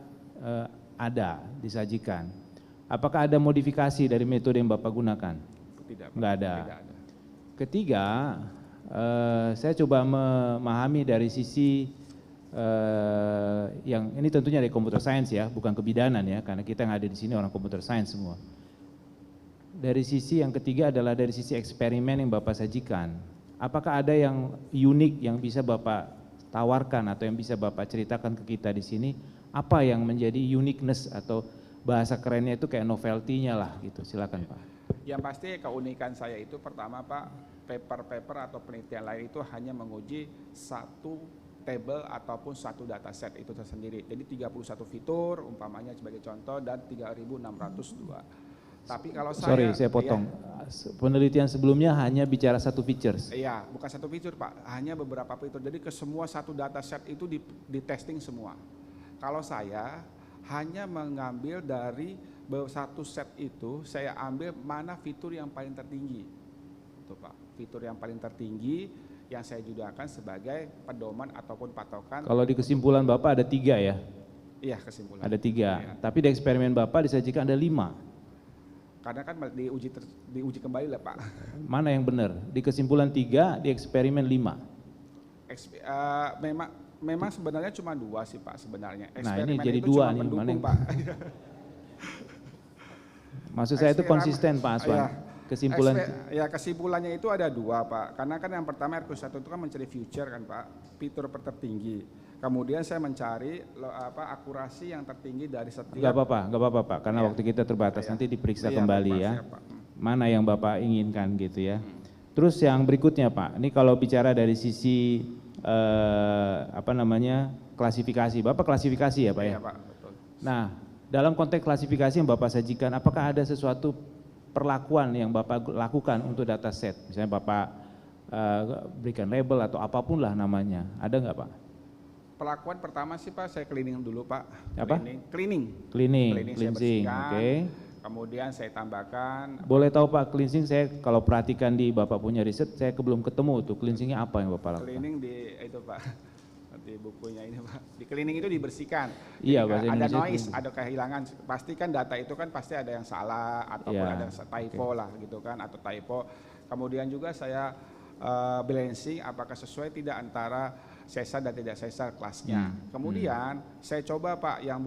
ada disajikan. Apakah ada modifikasi dari metode yang Bapak gunakan? Tidak. Enggak ada. Tidak ada. Ketiga, saya coba memahami dari sisi yang ini tentunya dari computer science ya, bukan kebidanan ya, karena kita yang ada di sini orang computer science semua. Dari sisi yang ketiga adalah dari sisi eksperimen yang Bapak sajikan. Apakah ada yang unik yang bisa Bapak tawarkan atau yang bisa Bapak ceritakan ke kita di sini? Apa yang menjadi uniqueness atau bahasa kerennya itu kayak novelty-nya lah gitu. Silakan Pak. Yang pasti keunikan saya itu pertama Pak, paper-paper atau penelitian lain itu hanya menguji satu table ataupun satu dataset itu tersendiri. Jadi 31 fitur umpamanya sebagai contoh dan 3.602. Tapi kalau saya potong. Ya, penelitian sebelumnya hanya bicara satu features. Iya, bukan satu fitur Pak, hanya beberapa fitur. Jadi ke semua satu dataset itu di testing semua. Kalau saya hanya mengambil dari satu set itu, saya ambil mana fitur yang paling tertinggi. Itu Pak, fitur yang paling tertinggi yang saya gunakan sebagai pedoman ataupun patokan. Kalau di kesimpulan Bapak ada 3 ya? Iya, kesimpulan. Ada 3, ya. Tapi di eksperimen Bapak disajikan ada 5. Karena kan diuji kembali lah Pak. Mana yang benar? Di kesimpulan 3, di eksperimen 5? Memang sebenarnya cuma 2 sih Pak sebenarnya. Nah Eksperimen ini jadi itu 2 nih, mendukung, mana yang... Pak. Maksud saya itu konsisten Pak Aswan. Ya. Kesimpulannya itu ada 2 Pak, karena kan yang pertama RQ1 itu kan mencari future kan Pak, fitur tertinggi. Kemudian saya mencari akurasi yang tertinggi dari setiap. Gak apa-apa Pak, karena waktu kita terbatas, nanti diperiksa kembali ya. Mana yang Bapak inginkan gitu ya. Terus yang berikutnya Pak, ini kalau bicara dari sisi klasifikasi. Bapak klasifikasi ya Pak ya? Iya Pak, betul. Nah, dalam konteks klasifikasi yang Bapak sajikan, apakah ada sesuatu perlakuan yang Bapak lakukan untuk dataset? Misalnya Bapak berikan label atau apapun lah namanya, ada nggak Pak? Pelakuan pertama sih Pak, saya cleaning dulu Pak. Apa? Cleaning. Cleansing, saya bersihkan, oke. Kemudian saya tambahkan. Boleh tahu Pak, cleansing saya kalau perhatikan di Bapak punya riset, saya belum ketemu tuh cleansingnya apa yang Bapak lakukan? Cleaning di itu Pak, di bukunya ini Pak. Di cleaning itu dibersihkan. Iya, bahasa ada Indonesia noise, itu. ada kehilangan. Pasti kan data itu kan pasti ada yang salah ataupun Iya, ada typo lah gitu kan, atau typo. Kemudian juga saya balancing apakah sesuai tidak antara sesar dan tidak sesar kelasnya. Kemudian saya coba Pak yang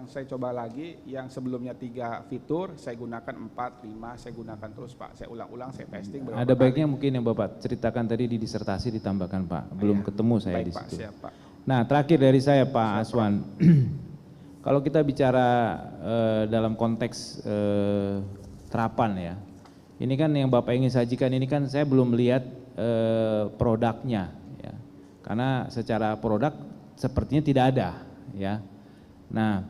saya coba lagi yang sebelumnya 3 fitur saya gunakan 4, 5, saya gunakan terus Pak. Saya ulang-ulang, saya testing beberapa Ada baiknya kali. mungkin yang Bapak ceritakan tadi di disertasi ditambahkan Pak. Belum ketemu saya Baik, di Pak, situ. siap, Pak. Nah, terakhir dari saya Pak Aswan. Kalau kita bicara dalam konteks terapan ya. Ini kan yang Bapak ingin sajikan ini kan saya belum melihat produknya ya. Karena secara produk sepertinya tidak ada ya. Nah,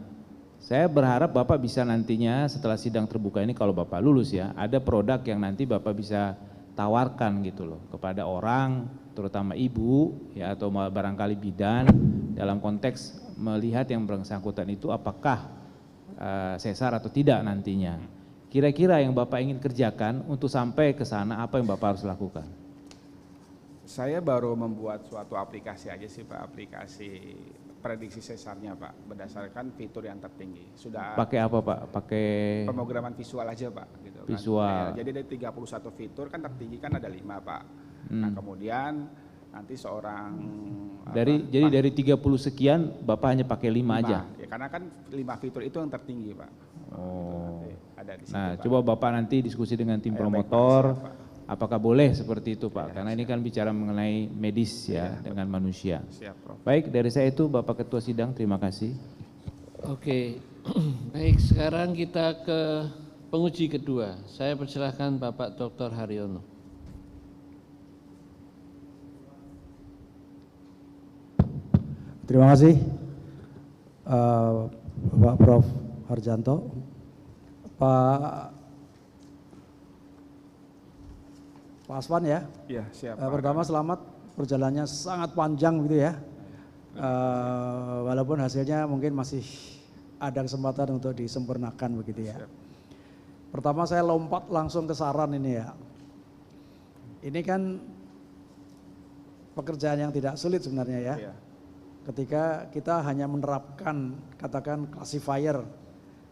saya berharap Bapak bisa nantinya setelah sidang terbuka ini kalau Bapak lulus ya, ada produk yang nanti Bapak bisa tawarkan gitu loh kepada orang, terutama ibu ya atau barangkali bidan dalam konteks melihat yang bersangkutan itu apakah sesar atau tidak nantinya. Kira-kira yang Bapak ingin kerjakan untuk sampai ke sana apa yang Bapak harus lakukan? Saya baru membuat suatu aplikasi aja sih Pak, aplikasi prediksi sesarnya Pak, berdasarkan fitur yang tertinggi. Sudah Pakai apa Pak? Pakai pemrograman visual aja Pak gitu kan. Visual. Ya, jadi dari 31 fitur kan tertinggi kan ada 5 Pak. Nah, kemudian nanti seorang jadi dari 30 sekian Bapak hanya pakai 5 aja. Ya, karena kan 5 fitur itu yang tertinggi Pak. Oh. Ada di situ, Nah, Pak. coba Bapak nanti diskusi dengan tim Baik, promotor. Pak, siap, Apakah boleh seperti itu Pak? Karena ini kan bicara mengenai medis ya dengan manusia. Siap, Prof. Baik, dari saya itu Bapak Ketua Sidang, terima kasih. Oke, baik sekarang kita ke penguji kedua. Saya persilahkan Bapak Dr. Haryono. Terima kasih Bapak Prof. Harjanto. Pak Aswan ya. Iya, siap. Pak. Pertama selamat, perjalanannya sangat panjang gitu ya. Walaupun hasilnya mungkin masih ada kesempatan untuk disempurnakan begitu ya. Pertama saya lompat langsung ke saran ini ya. Ini kan pekerjaan yang tidak sulit sebenarnya ya. Iya. Ketika kita hanya menerapkan katakan classifier,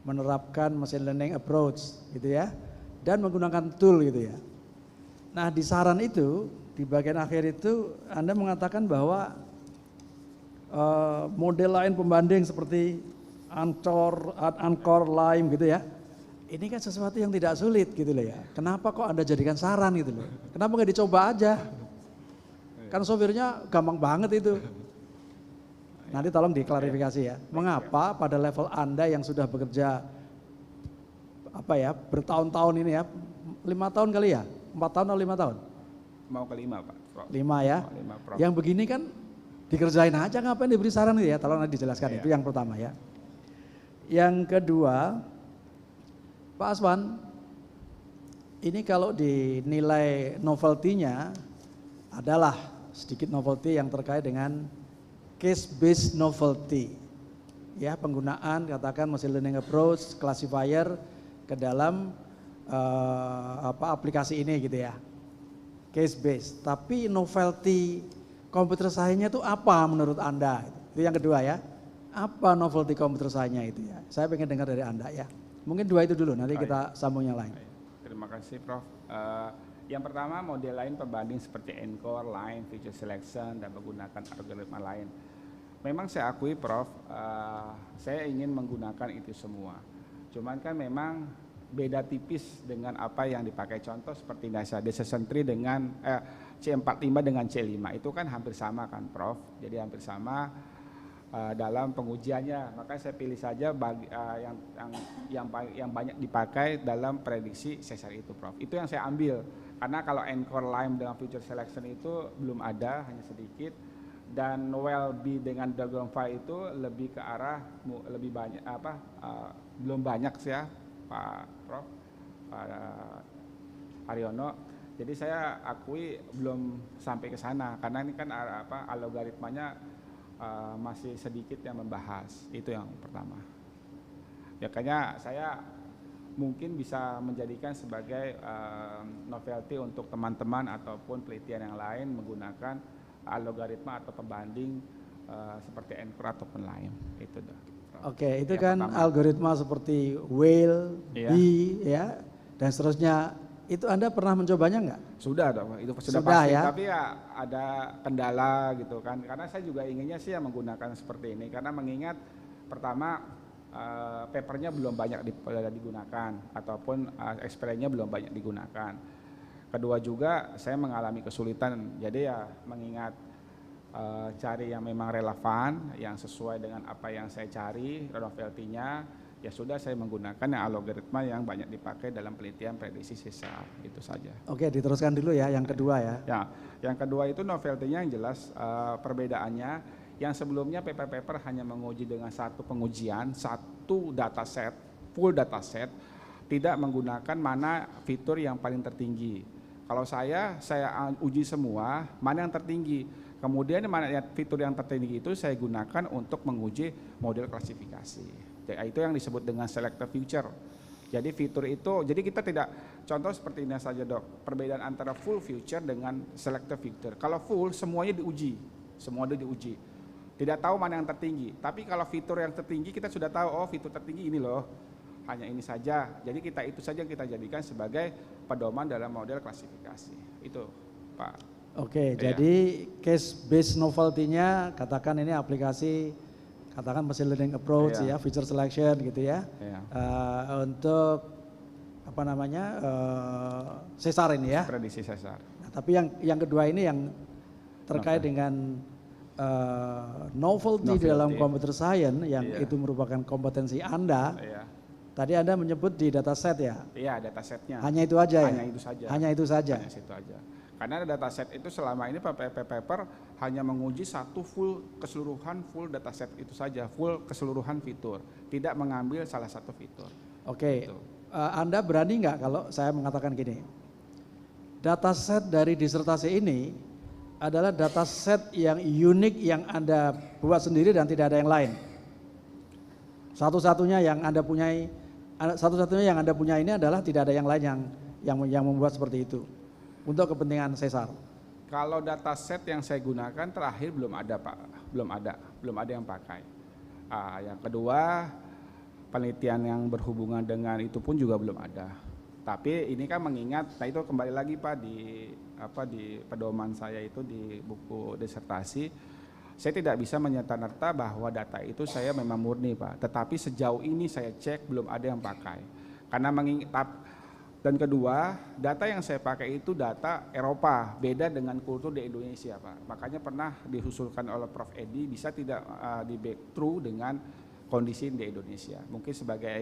menerapkan machine learning approach gitu ya, dan menggunakan tool gitu ya. Nah di saran itu, di bagian akhir itu Anda mengatakan bahwa model lain pembanding seperti Anchor, Lime gitu ya, ini kan sesuatu yang tidak sulit gitu loh ya. Kenapa kok Anda jadikan saran gitu loh? Kenapa nggak dicoba aja? Kan software-nya gampang banget itu. Nanti tolong diklarifikasi ya. Mengapa pada level Anda yang sudah bekerja bertahun-tahun ini ya, 5 tahun kali ya? 4 tahun atau 5 tahun? Mau ke 5 Pak. Prof. 5 ya. Mau 5, Prof. Yang begini kan dikerjain aja, ngapain diberi saran gitu ya? Tolong nanti dijelaskan. Iya. Itu yang pertama ya. Yang kedua, Pak Aswan, ini kalau dinilai novelty-nya adalah sedikit novelty yang terkait dengan case based novelty. Ya, penggunaan katakan machine learning approach, classifier ke dalam aplikasi ini gitu ya. Case based. Tapi novelty computer science-nya itu apa menurut Anda? Itu yang kedua ya. Apa novelty computer science-nya itu ya? Saya pengen dengar dari Anda ya. Mungkin 2 itu dulu, nanti kita sambung yang lain. Terima kasih Prof. Yang pertama model lain pembanding seperti Anchor, Line, Feature Selection dan menggunakan algoritma lain. Memang saya akui Prof, saya ingin menggunakan itu semua. Cuman kan memang beda tipis dengan apa yang dipakai, contoh seperti decision tree dengan C45 dengan C5 itu kan hampir sama kan Prof. Jadi hampir sama dalam pengujiannya, maka saya pilih saja yang banyak dipakai dalam prediksi sesar itu Prof. Itu yang saya ambil, karena kalau Anchor, Lime dengan Feature Selection itu belum ada, hanya sedikit. Dan well-be dengan Dragonfly itu lebih ke arah lebih banyak belum banyak sih ya Pak Prof, Pak Haryono. Jadi saya akui belum sampai ke sana karena ini kan algoritmanya masih sedikit yang membahas. Itu yang pertama. Makanya saya mungkin bisa menjadikan sebagai novelty untuk teman-teman ataupun penelitian yang lain menggunakan algoritma atau pembanding seperti ENCORE ataupun lain. Itu dah. Oke, itu yang kan pertama. algoritma seperti whale, Iya. bee, ya, dan seterusnya. Itu Anda pernah mencobanya nggak? Sudah dong, itu sudah pasti. Ya? Tapi ya ada kendala gitu kan. Karena saya juga inginnya sih ya menggunakan seperti ini. Karena mengingat pertama papernya belum banyak digunakan ataupun eksperimennya belum banyak digunakan. Kedua juga saya mengalami kesulitan. Jadi ya mengingat cari yang memang relevan, yang sesuai dengan apa yang saya cari, novelty-nya, ya sudah saya menggunakan yang algoritma yang banyak dipakai dalam penelitian prediksi sesar, itu saja. Oke, diteruskan dulu ya, yang kedua ya. Ya, yang kedua itu novelty-nya yang jelas perbedaannya, yang sebelumnya paper-paper hanya menguji dengan satu pengujian, satu dataset, full dataset, tidak menggunakan mana fitur yang paling tertinggi. Kalau saya uji semua, mana yang tertinggi. Kemudian mana fitur yang tertinggi itu saya gunakan untuk menguji model klasifikasi. Itu yang disebut dengan selective feature. Jadi fitur itu, jadi kita tidak, contoh seperti ini saja dok, perbedaan antara full feature dengan selective feature. Kalau full semuanya diuji, semua diuji. Tidak tahu mana yang tertinggi. Tapi kalau fitur yang tertinggi kita sudah tahu, oh fitur tertinggi ini loh, hanya ini saja. Jadi kita itu saja yang kita jadikan sebagai pedoman dalam model klasifikasi. Itu Pak. Oke, Ya. jadi case based novelty-nya katakan ini aplikasi, katakan machine learning approach Iya. ya, feature selection gitu ya. Iya. Untuk apa namanya sesar ini ya. Prediksi sesar. Nah, tapi yang kedua ini yang terkait dengan novelty dalam computer science yang Iya. itu merupakan kompetensi Anda. Iya. Tadi Anda menyebut di dataset ya. Iya, datasetnya. Hanya itu aja ya? Hanya itu saja. Hanya itu saja. Hanya itu aja. Karena dataset itu selama ini paper hanya menguji satu full dataset itu saja, full keseluruhan fitur, tidak mengambil salah satu fitur. Oke, Anda berani nggak kalau saya mengatakan gini, dataset dari disertasi ini adalah dataset yang unik yang Anda buat sendiri dan tidak ada yang lain. Satu-satunya yang Anda punyai, ini adalah tidak ada yang lain yang membuat seperti itu untuk kepentingan sesar. Kalau dataset yang saya gunakan terakhir belum ada Pak, belum ada yang pakai. Yang kedua, penelitian yang berhubungan dengan itu pun juga belum ada. Tapi ini kan mengingat, nah itu kembali lagi Pak di pedoman saya itu di buku disertasi, saya tidak bisa menyerta-merta bahwa data itu saya memang murni Pak. Tetapi sejauh ini saya cek belum ada yang pakai. Karena dan kedua, data yang saya pakai itu data Eropa, beda dengan kultur di Indonesia Pak. Makanya pernah diusulkan oleh Prof. Edi, bisa tidak di back through dengan kondisi di Indonesia. Mungkin sebagai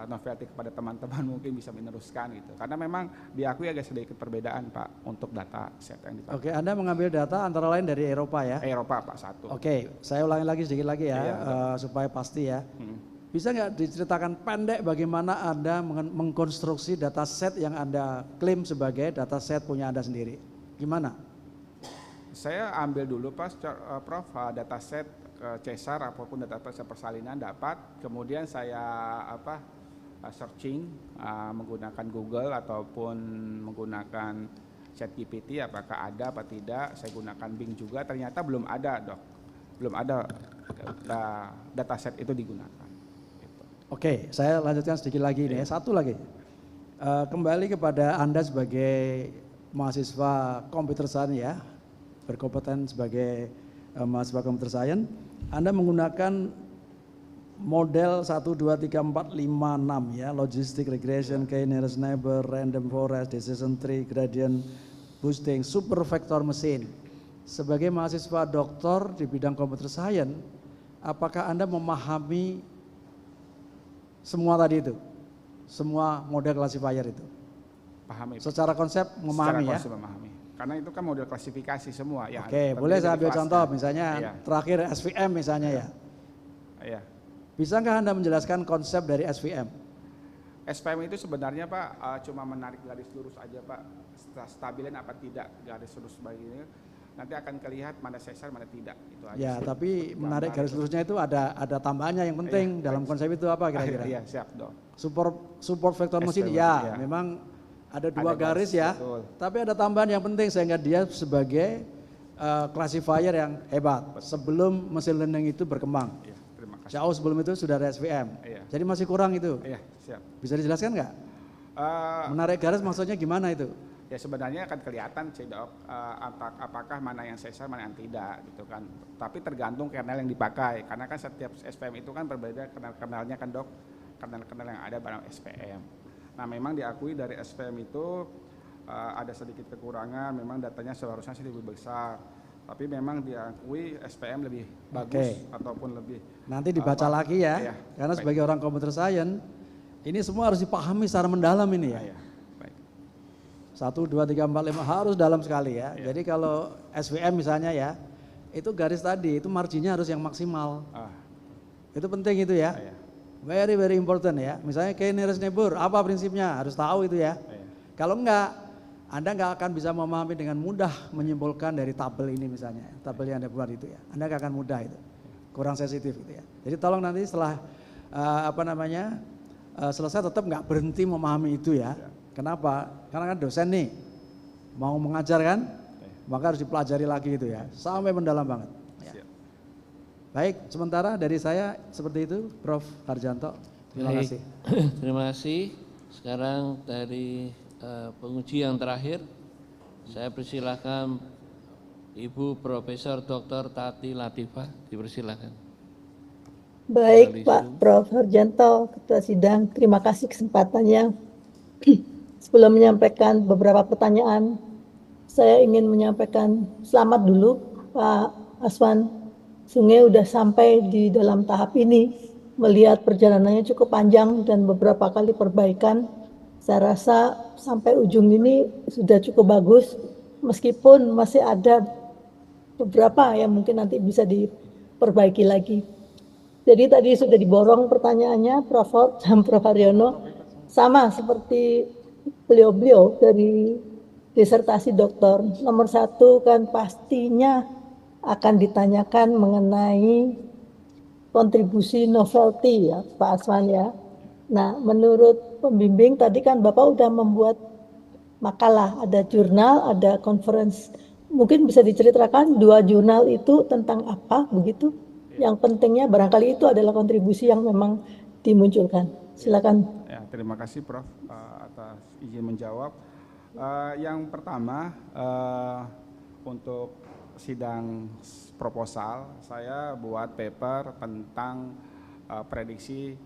novelty kepada teman-teman mungkin bisa meneruskan gitu. Karena memang diakui agak sedikit perbedaan Pak untuk data set yang dipakai. Oke, Anda mengambil data antara lain dari Eropa ya? Eropa Pak, satu. Oke, saya ulangi lagi sedikit lagi ya, Iya, supaya pasti ya. Bisa nggak diceritakan pendek bagaimana Anda mengkonstruksi dataset yang Anda klaim sebagai dataset punya Anda sendiri? Gimana? Saya ambil dulu Pak, Prof, dataset Cesar apapun dataset persalinan dapat, kemudian saya searching menggunakan Google ataupun menggunakan ChatGPT apakah ada apa tidak. Saya gunakan Bing juga, ternyata belum ada dok, belum ada dataset itu digunakan. Oke, saya lanjutkan sedikit lagi nih, satu lagi. Kembali kepada Anda sebagai mahasiswa komputer science ya, berkompeten sebagai mahasiswa komputer science, Anda menggunakan model 1, 2, 3, 4, 5, 6 ya, logistic regression, k-nearest neighbor, random forest, decision tree, gradient boosting, super vector machine. Sebagai mahasiswa doktor di bidang computer science, apakah Anda memahami semua tadi itu? Semua model classifier itu? Pahami. Secara konsep memahami Secara ya? konsep memahami. Karena itu kan model klasifikasi semua. Yang Oke, boleh saya ambil contoh, misalnya Iya. terakhir SVM misalnya ya. Iya. Bisa nggak Anda menjelaskan konsep dari SVM? SPM itu sebenarnya Pak cuma menarik garis lurus aja Pak, stabilin apa tidak garis lurus begini, nanti akan kelihatan mana sesar mana tidak, itu aja. Ya, sih. tapi menarik Gambar garis itu. lurusnya itu ada tambahannya yang penting dalam konsep itu apa kira-kira? Iya, siap dong. Support vektor mesin ya, memang ada dua garis ya, betul. tapi ada tambahan yang penting sehingga dia sebagai classifier yang hebat sebelum machine learning itu berkembang. Iya, terima kasih. Jauh sebelum itu sudah ada SVM, Iya. jadi masih kurang itu. Iya, siap. Bisa dijelaskan nggak? Menarik garis maksudnya gimana itu? Ya sebenarnya akan kelihatan sih dok, apakah mana yang sesar mana yang tidak gitu kan. Tapi tergantung kernel yang dipakai, karena kan setiap SPM itu kan berbeda kernel-kernelnya kan dok, kernel-kernel yang ada pada SPM. Nah memang diakui dari SPM itu ada sedikit kekurangan, memang datanya seharusnya sih lebih besar. Tapi memang diakui SPM lebih bagus ataupun lebih. Nanti dibaca lagi ya, iya, karena baik. sebagai orang computer science, ini semua harus dipahami secara mendalam ini ya. Iya, baik. 1, 2, 3, 4, 5 harus dalam sekali ya. Iya. Jadi kalau SVM misalnya ya, itu garis tadi, itu marginnya harus yang maksimal. Itu penting itu ya. Very very important ya. Misalnya k-nearest neighbor, apa prinsipnya? Harus tahu itu ya. Kalau enggak, Anda nggak akan bisa memahami dengan mudah menyimpulkan dari tabel ini misalnya, tabel yang Anda buat itu ya. Anda nggak akan mudah itu, kurang sensitif itu ya. Jadi tolong nanti setelah selesai tetap nggak berhenti memahami itu ya. Kenapa? Karena kan dosen nih mau mengajar kan, maka harus dipelajari lagi itu ya, sampai mendalam banget. Ya. Baik, sementara dari saya seperti itu, Prof. Harjanto. Terima Baik. kasih. Terima kasih. Sekarang dari penguji yang terakhir, saya persilahkan Ibu Profesor Dr. Tati Latifah, dipersilakan. Baik Pak Prof. Harjanto, Ketua Sidang, terima kasih kesempatannya. Sebelum menyampaikan beberapa pertanyaan, saya ingin menyampaikan selamat dulu Pak Aswan. Sungai udah sampai di dalam tahap ini, melihat perjalanannya cukup panjang dan beberapa kali perbaikan. Saya rasa sampai ujung ini sudah cukup bagus, meskipun masih ada beberapa yang mungkin nanti bisa diperbaiki lagi. Jadi tadi sudah diborong pertanyaannya Prof. Hort dan Prof. Haryono, sama seperti beliau-beliau dari disertasi doktor. Nomor 1 kan pastinya akan ditanyakan mengenai kontribusi novelty ya Pak Aswan ya. Nah menurut pembimbing tadi kan Bapak udah membuat makalah, ada jurnal, ada conference. Mungkin bisa diceritakan 2 jurnal itu tentang apa begitu? Yang pentingnya barangkali itu adalah kontribusi yang memang dimunculkan. Silakan. Ya, terima kasih Prof. Atas izin menjawab. Yang pertama untuk sidang proposal saya buat paper tentang prediksi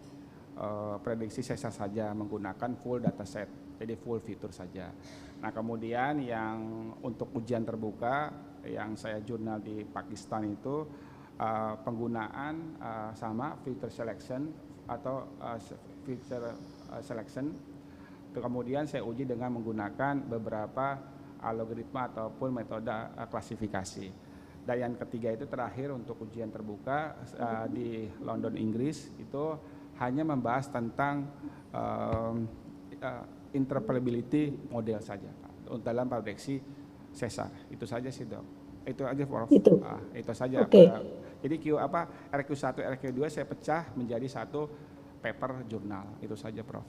sesar saja menggunakan full dataset, jadi full fitur saja. Nah kemudian yang untuk ujian terbuka yang saya jurnal di Pakistan itu penggunaan sama filter selection atau filter selection. Kemudian saya uji dengan menggunakan beberapa algoritma ataupun metode klasifikasi. Dan yang ketiga itu terakhir untuk ujian terbuka di London, Inggris itu hanya membahas tentang interpretability model saja dalam prediksi sesar. Itu saja sih dok. Itu aja Prof. Itu saja. Okay. Jadi RQ1, RQ2 saya pecah menjadi satu paper jurnal. Itu saja Prof.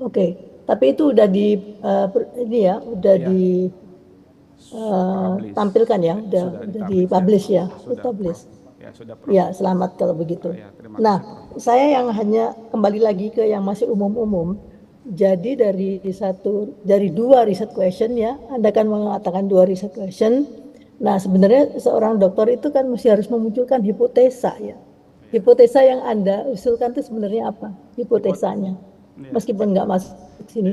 Oke, tapi itu udah ditampilkan ya, udah dipublish ya, publish. Ya, sudah Prof. Ya, selamat kalau begitu. Terima Nah, saya yang hanya kembali lagi ke yang masih umum-umum. Jadi dari 2 riset question ya, Anda kan mengatakan 2 riset question. Nah, sebenarnya seorang dokter itu kan mesti harus memunculkan hipotesa ya. Hipotesa yang Anda usulkan itu sebenarnya apa? Hipotesanya. Meskipun nggak masuk sini.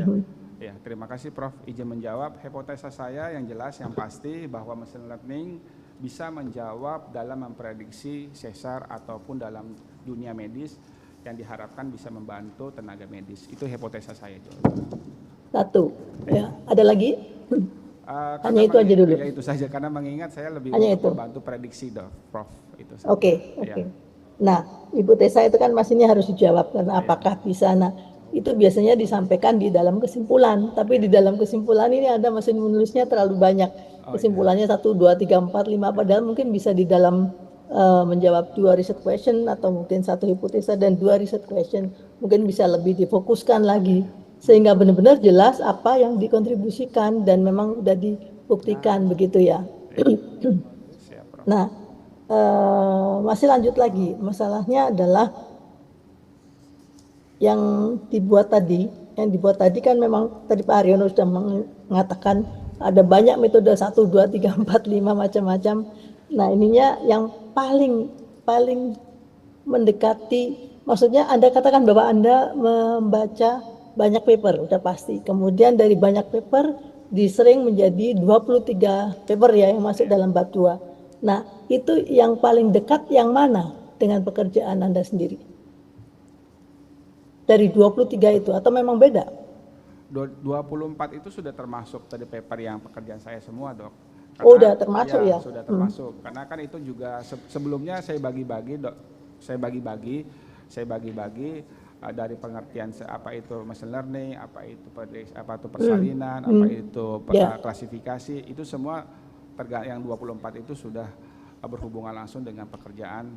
Ya, terima kasih Prof. Izin menjawab. Hipotesa saya yang jelas, yang pasti bahwa machine learning bisa menjawab dalam memprediksi sesar ataupun dalam dunia medis yang diharapkan bisa membantu tenaga medis. Itu hipotesa saya. 1. Ya, ada lagi? Hanya itu aja dulu. Ya itu saja, karena mengingat saya lebih Hanya untuk itu. membantu prediksi, Prof. Itu saja. Oke. Ya. Nah, hipotesa itu kan masih harus dijawab karena apakah bisa. Nah, itu biasanya disampaikan di dalam kesimpulan. Tapi di dalam kesimpulan ini ada mesin menulisnya terlalu banyak. Kesimpulannya 1, 2, 3, 4, 5. Padahal mungkin bisa di dalam menjawab 2 research question atau mungkin 1 hipotesa dan 2 research question. Mungkin bisa lebih difokuskan lagi. Sehingga benar-benar jelas apa yang dikontribusikan dan memang sudah dibuktikan begitu ya. Nah, masih lanjut lagi. Masalahnya adalah yang dibuat tadi kan memang tadi Pak Haryono sudah mengatakan ada banyak metode 1, 2, 3, 4, 5 macam-macam. Nah, ininya yang paling mendekati, maksudnya Anda katakan bahwa Anda membaca banyak paper, udah pasti. Kemudian dari banyak paper disering menjadi 23 paper ya yang masuk dalam bab 2. Nah, itu yang paling dekat yang mana dengan pekerjaan Anda sendiri? Dari 23 itu atau memang beda? 24 itu sudah termasuk tadi paper yang pekerjaan saya semua, Dok. Karena, udah termasuk ya? Sudah termasuk. Karena kan itu juga sebelumnya saya bagi-bagi, Dok. Saya bagi-bagi dari pengertian apa itu machine learning, apa itu persalinan, apa itu klasifikasi, itu semua yang 24 itu sudah berhubungan langsung dengan pekerjaan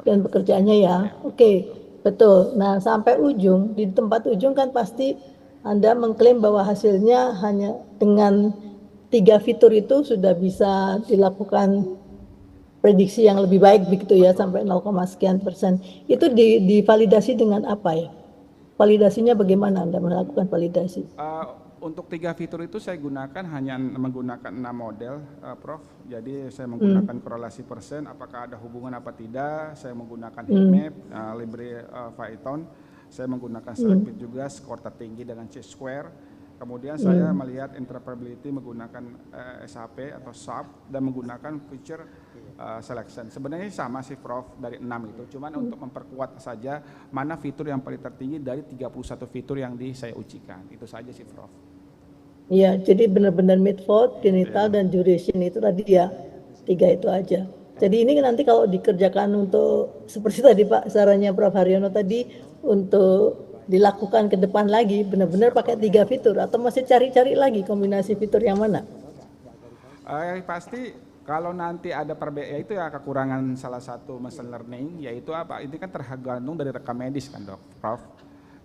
dan pekerjaannya ya. Oke, betul. Nah, sampai ujung, di tempat ujung kan pasti Anda mengklaim bahwa hasilnya hanya dengan 3 fitur itu sudah bisa dilakukan prediksi yang lebih baik begitu ya, sampai 0, sekian %. Itu divalidasi dengan apa ya? Validasinya bagaimana Anda melakukan validasi? Untuk 3 fitur itu saya hanya menggunakan 6 model, Prof. Jadi saya menggunakan korelasi persen, apakah ada hubungan apa tidak. Saya menggunakan heatmap, library Python. Saya menggunakan selected juga, skor tertinggi dengan C-square. Kemudian saya melihat interpretability menggunakan SHP atau SAP dan menggunakan feature selection. Sebenarnya sama sih, Prof, dari 6 itu. Cuman untuk memperkuat saja mana fitur yang paling tertinggi dari 31 fitur yang saya ujikan. Itu saja sih, Prof. Iya, jadi benar-benar mid-vote, genital, dan duration itu tadi ya, 3 itu aja. Jadi ini nanti kalau dikerjakan untuk, seperti tadi Pak, sarannya Prof. Haryono tadi, untuk dilakukan ke depan lagi, benar-benar pakai 3 fitur, atau masih cari-cari lagi kombinasi fitur yang mana? Pasti kalau nanti ada yaitu ya kekurangan salah satu machine learning, yaitu apa? Ini kan tergantung dari rekam medis kan, Dok, Prof.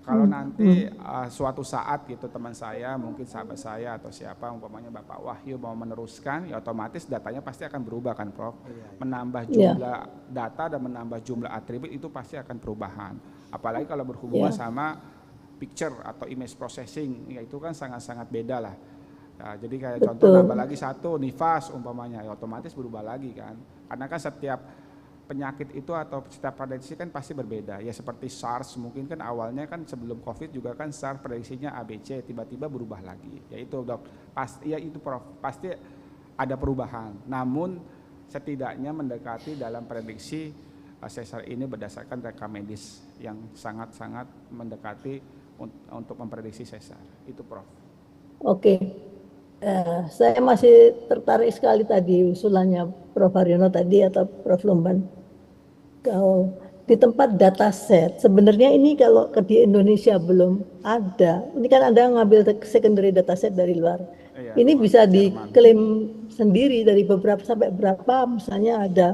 Kalau nanti suatu saat gitu teman saya, mungkin sahabat saya atau siapa, umpamanya Bapak Wahyu mau meneruskan, ya otomatis datanya pasti akan berubah kan, Prof. Menambah jumlah data dan menambah jumlah atribut itu pasti akan perubahan. Apalagi kalau berhubungan sama picture atau image processing, ya itu kan sangat-sangat beda lah. Ya, jadi kayak contoh nambah lagi 1 nifas umpamanya, ya otomatis berubah lagi kan. Karena kan setiap penyakit itu atau setiap prediksi kan pasti berbeda. Ya seperti SARS mungkin kan awalnya kan sebelum COVID juga kan SARS prediksinya ABC, tiba-tiba berubah lagi. Ya itu, Dok. Ya itu, Prof. Pasti ada perubahan. Namun setidaknya mendekati dalam prediksi sesar ini berdasarkan rekam medis yang sangat-sangat mendekati untuk memprediksi sesar. Itu, Prof. Oke. Saya masih tertarik sekali tadi usulannya Prof. Haryono tadi atau Prof. Lumban. Kalau di tempat dataset, sebenarnya ini kalau di Indonesia belum ada. Ini kan Anda ngambil secondary dataset dari luar. Ini bisa diklaim sendiri dari beberapa sampai berapa, misalnya ada,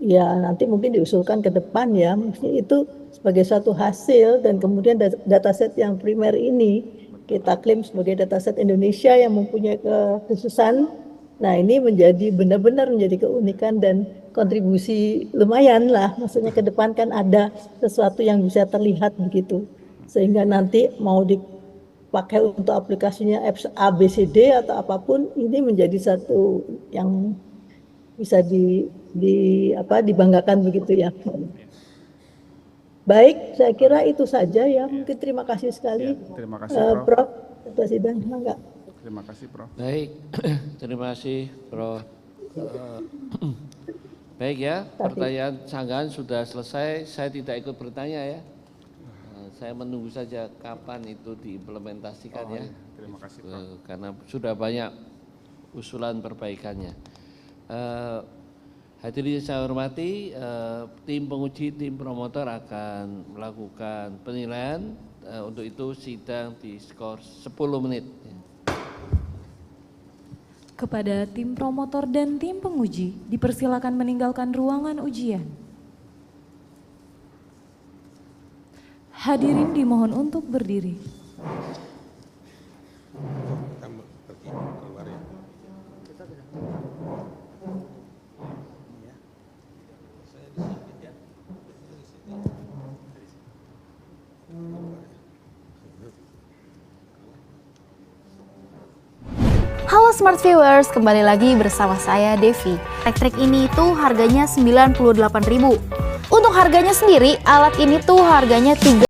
ya nanti mungkin diusulkan ke depan ya, itu sebagai suatu hasil dan kemudian dataset yang primer ini kita klaim sebagai dataset Indonesia yang mempunyai kekhususan. Nah ini menjadi benar-benar menjadi keunikan dan kontribusi lumayan lah, maksudnya ke depan kan ada sesuatu yang bisa terlihat begitu, sehingga nanti mau dipakai untuk aplikasinya apps ABCD atau apapun, ini menjadi satu yang bisa dibanggakan begitu ya. Baik, saya kira itu saja ya. Mungkin terima kasih sekali. Ya, terima kasih, Prof. Ketua Sidang, enggak. Terima kasih, Prof. Baik, terima kasih, Prof. Baik ya, pertanyaan sanggahan sudah selesai. Saya tidak ikut bertanya ya. Saya menunggu saja kapan itu diimplementasikan ya. Terima kasih, Prof. Karena sudah banyak usulan perbaikannya. Hadirin saya hormati, tim penguji, tim promotor akan melakukan penilaian. Untuk itu sidang diskor 10 menit. Kepada tim promotor dan tim penguji, dipersilakan meninggalkan ruangan ujian. Hadirin dimohon untuk berdiri. Halo Smart Viewers, kembali lagi bersama saya Devi. Elektrik ini tuh harganya 98.000. Untuk harganya sendiri, alat ini tuh harganya 3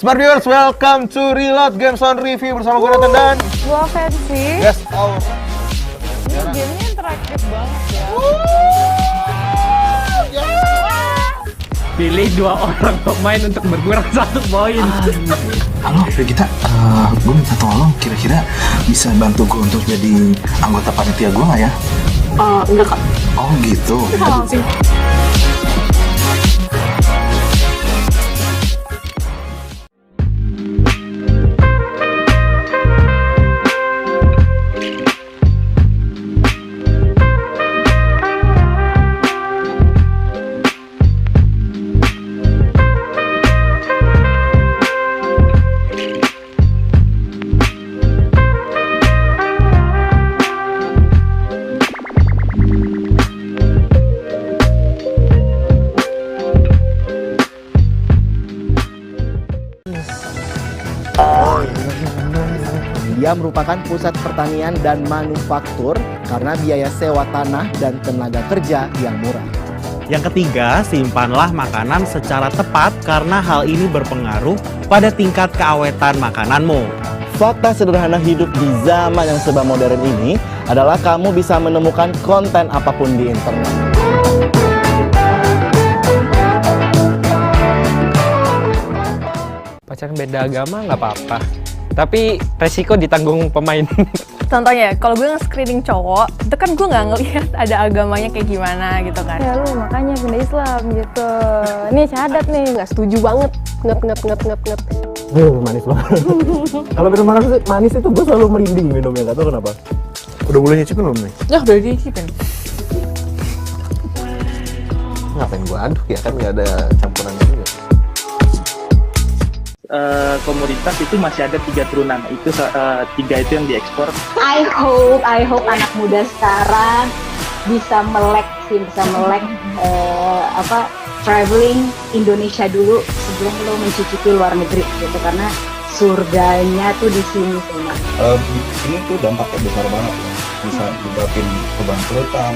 Smart viewers, welcome to Reload Games on Review bersama gue Nathan dan Gua Fancy. Yes, our Ini gamenya interaktif banget ya. Pilih 2 orang pemain untuk berkurang 1 poin. Halo Regita, gue minta tolong, kira-kira bisa bantu gue untuk jadi anggota panitia gue nggak ya? Enggak kak. Oh gitu. Langsung. Dia merupakan pusat pertanian dan manufaktur karena biaya sewa tanah dan tenaga kerja yang murah. Yang ketiga, simpanlah makanan secara tepat karena hal ini berpengaruh pada tingkat keawetan makananmu. Fakta sederhana hidup di zaman yang serba modern ini adalah kamu bisa menemukan konten apapun di internet. Pacaran beda agama nggak apa-apa, tapi resiko ditanggung pemain. Contohnya, kalau gue nge-screening cowok, itu kan gue nggak ngelihat ada agamanya kayak gimana gitu kan. Ya lu makanya pindah Islam gitu. Ini syahadat nih, nggak setuju banget. Nget. Manis banget. Kalau minum manis itu gue selalu merinding minumnya, nggak tahu kenapa. Udah boleh nyicipin belum nih? Ya udah dicicipin. Ngapain gue aduk ya, kan nggak ada campurannya juga. Komoditas itu masih ada 3 turunan. Itu 3 itu yang diekspor. I hope anak muda sekarang bisa melek traveling Indonesia dulu sebelum lo mencicipi luar negeri gitu, karena surganya tuh di sini semua. Ini tuh dampaknya besar banget ya. Bisa menyebabkan kebangkrutan.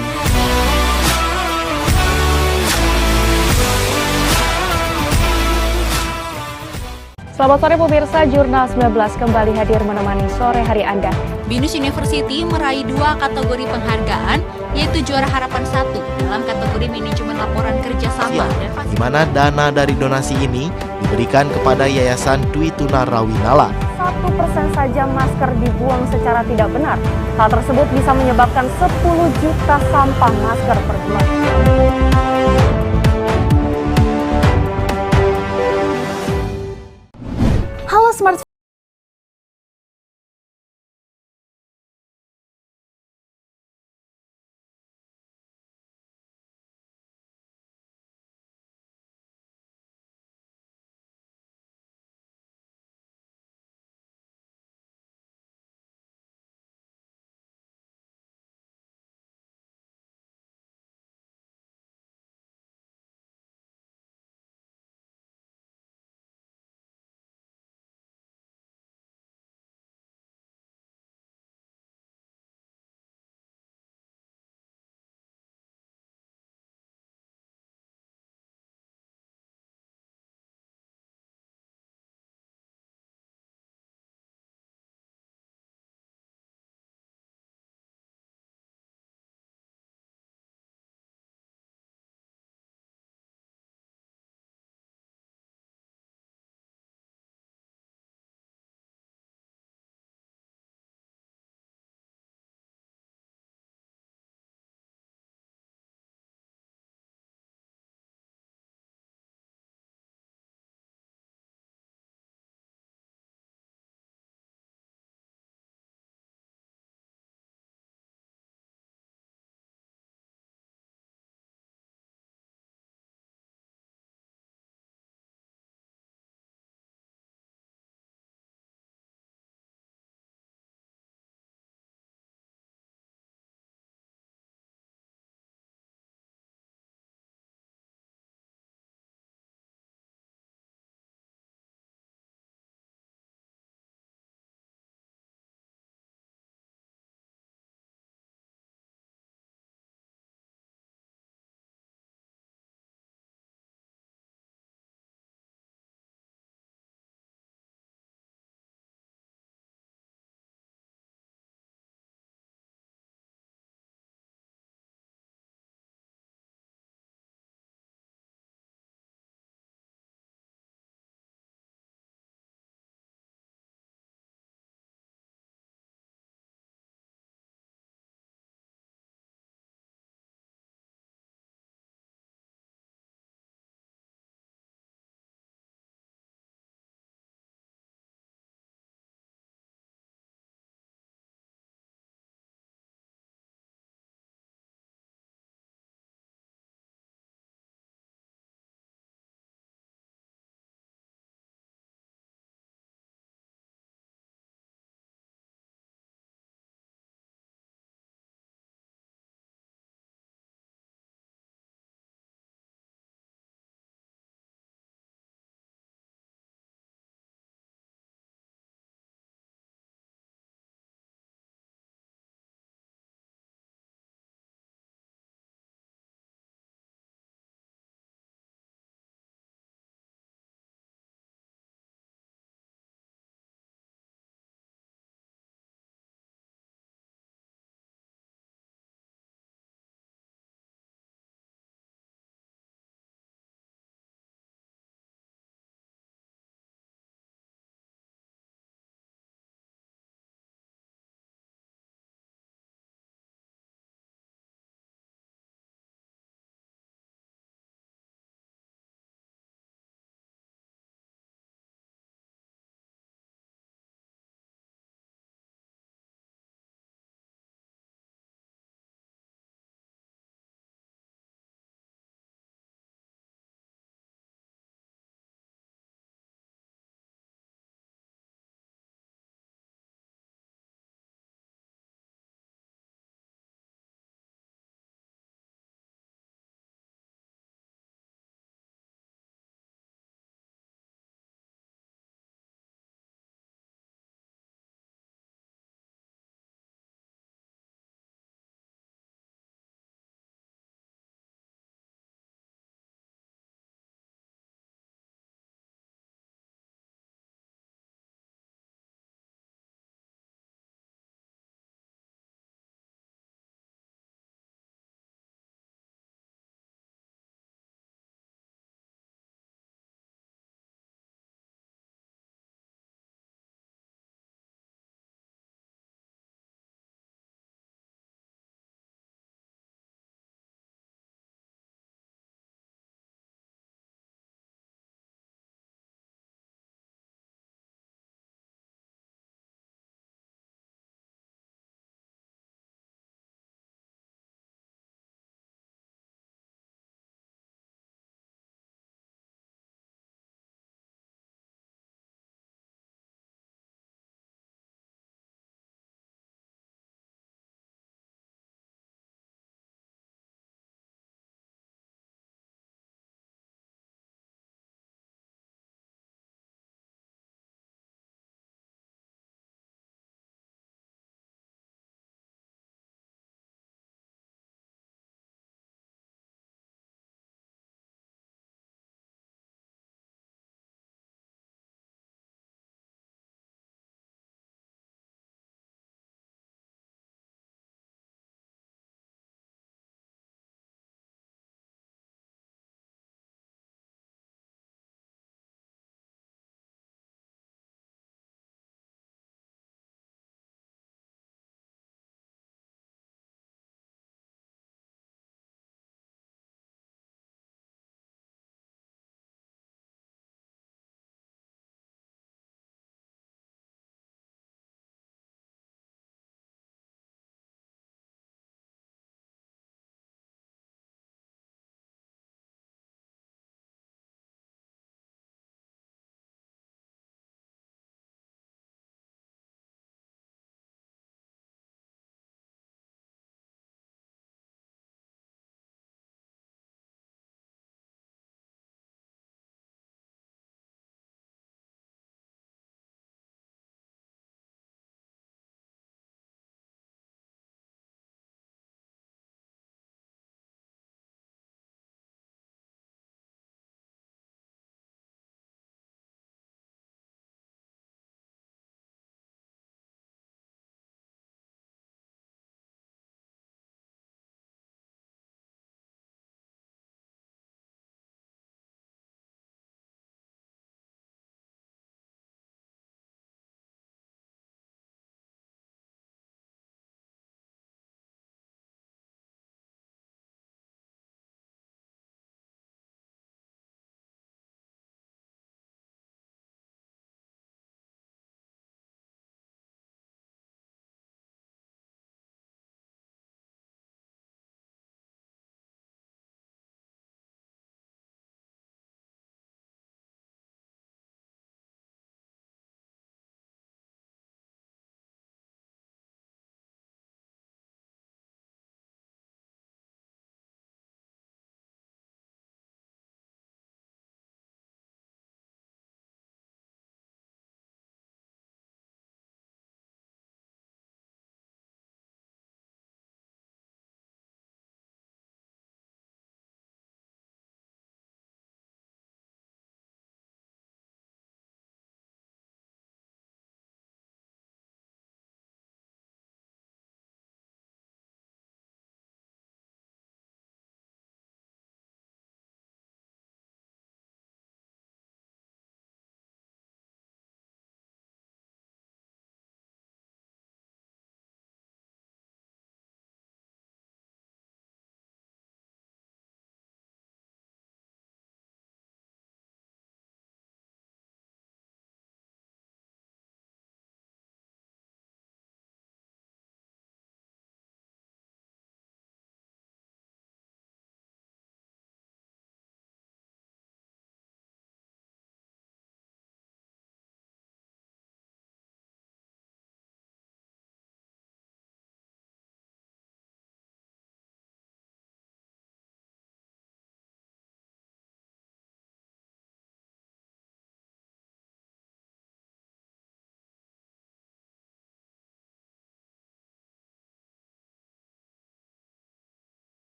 Selamat sore pemirsa, Jurnal 19 kembali hadir menemani sore hari Anda. BINUS University meraih 2 kategori penghargaan, yaitu juara harapan 1 dalam kategori manajemen laporan kerja sama. Di mana dana dari donasi ini diberikan kepada Yayasan Dwi Tunarawinala. 1% saja masker dibuang secara tidak benar. Hal tersebut bisa menyebabkan 10 juta sampah masker per bulan. Halo Smart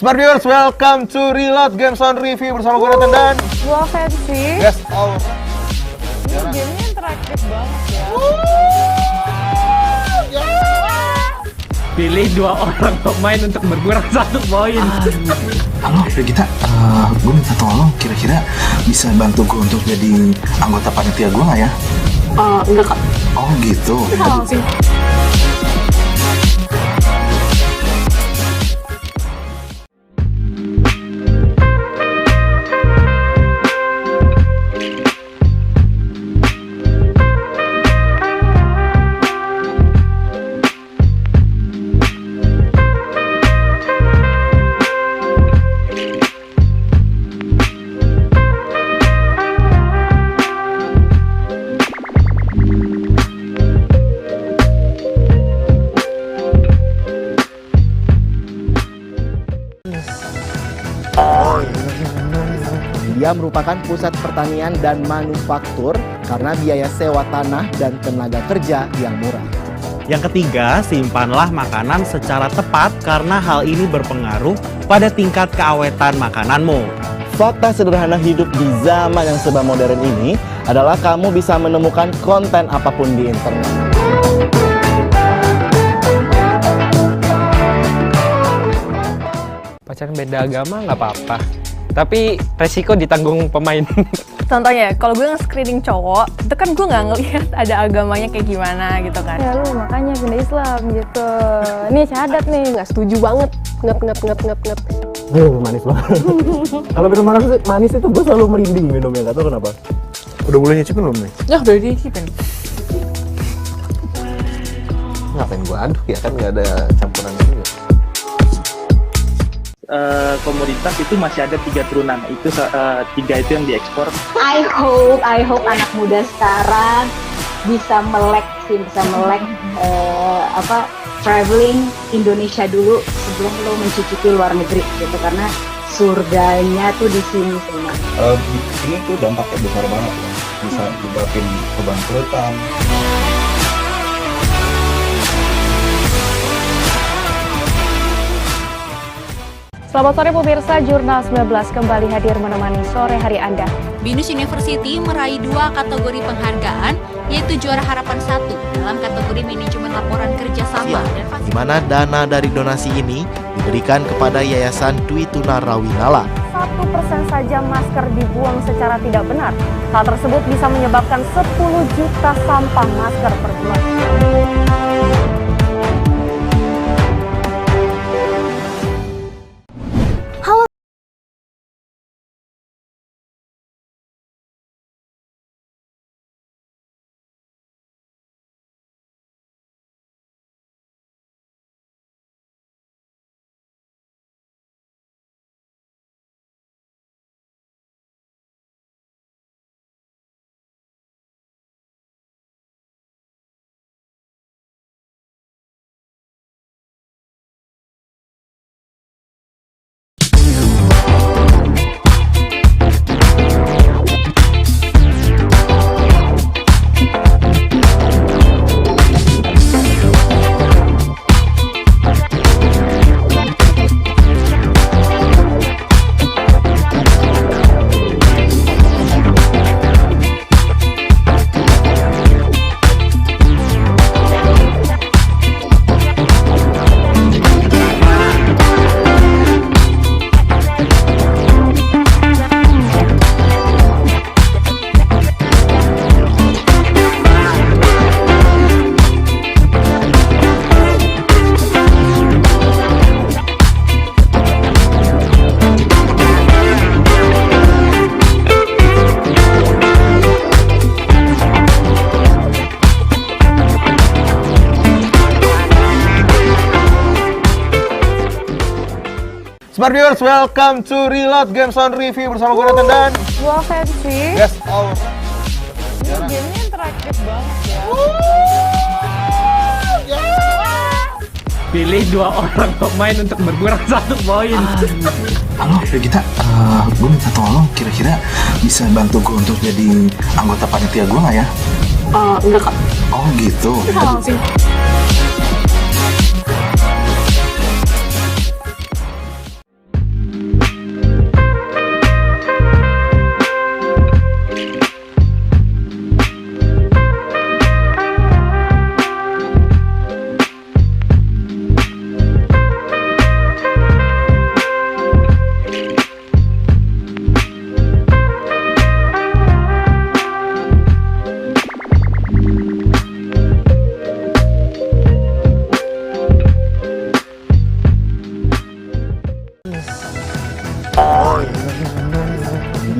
Smart viewers, welcome to Reload Games on Review bersama gue Nathan dan Gua Fancy. Yes, all. Ini gamenya interaktif banget ya. Pilih 2 orang pemain untuk berkurang 1 poin. Halo Regita, gue minta tolong, kira-kira bisa bantu gue untuk jadi anggota panitia gue nggak ya? Enggak kak. Oh gitu. Langsung. Dia merupakan pusat pertanian dan manufaktur karena biaya sewa tanah dan tenaga kerja yang murah. Yang ketiga, simpanlah makanan secara tepat karena hal ini berpengaruh pada tingkat keawetan makananmu. Fakta sederhana hidup di zaman yang serba modern ini adalah kamu bisa menemukan konten apapun di internet. Pacaran beda agama nggak apa-apa, tapi resiko ditanggung pemain. Contohnya, kalau gue nge-screening cowok, itu kan gue nggak ngelihat ada agamanya kayak gimana gitu kan. Ya lu makanya pindah Islam gitu. Nih syahadat nih, nggak setuju banget. Nget. Manis banget. Kalau minum manis itu gue selalu merinding minumnya, nggak tahu kenapa. Udah boleh nyicipin belum nih? Ya udah dicicipin. Ngapain gue aduk ya, kan nggak ada campurannya juga. Komoditas itu masih ada 3 turunan, itu 3 itu yang diekspor. I hope anak muda sekarang bisa melek traveling Indonesia dulu sebelum lo mencicipi luar negeri gitu, karena surganya tuh di sini semua. Ini tuh dampaknya besar banget ya. Bisa menyebabkan kebangkrutan. Selamat sore pemirsa, Jurnal 19 kembali hadir menemani sore hari Anda. BINUS University meraih 2 kategori penghargaan, yaitu juara harapan 1 dalam kategori manajemen laporan kerjasama dan di mana dana dari donasi ini diberikan kepada Yayasan Dwi Tuna Rawinala. 1% saja masker dibuang secara tidak benar. Hal tersebut bisa menyebabkan 10 juta sampah masker per bulan. Smart viewers, welcome to Reload Games on Review bersama gue Nathan dan Gua Fancy. Yes, all. Ini gamenya interaktif banget ya. Pilih 2 orang pemain untuk berkurang 1 poin. Halo Regita, gue minta tolong, kira-kira bisa bantu gue untuk jadi anggota panitia gue nggak ya? Enggak kak. Oh gitu. Langsung.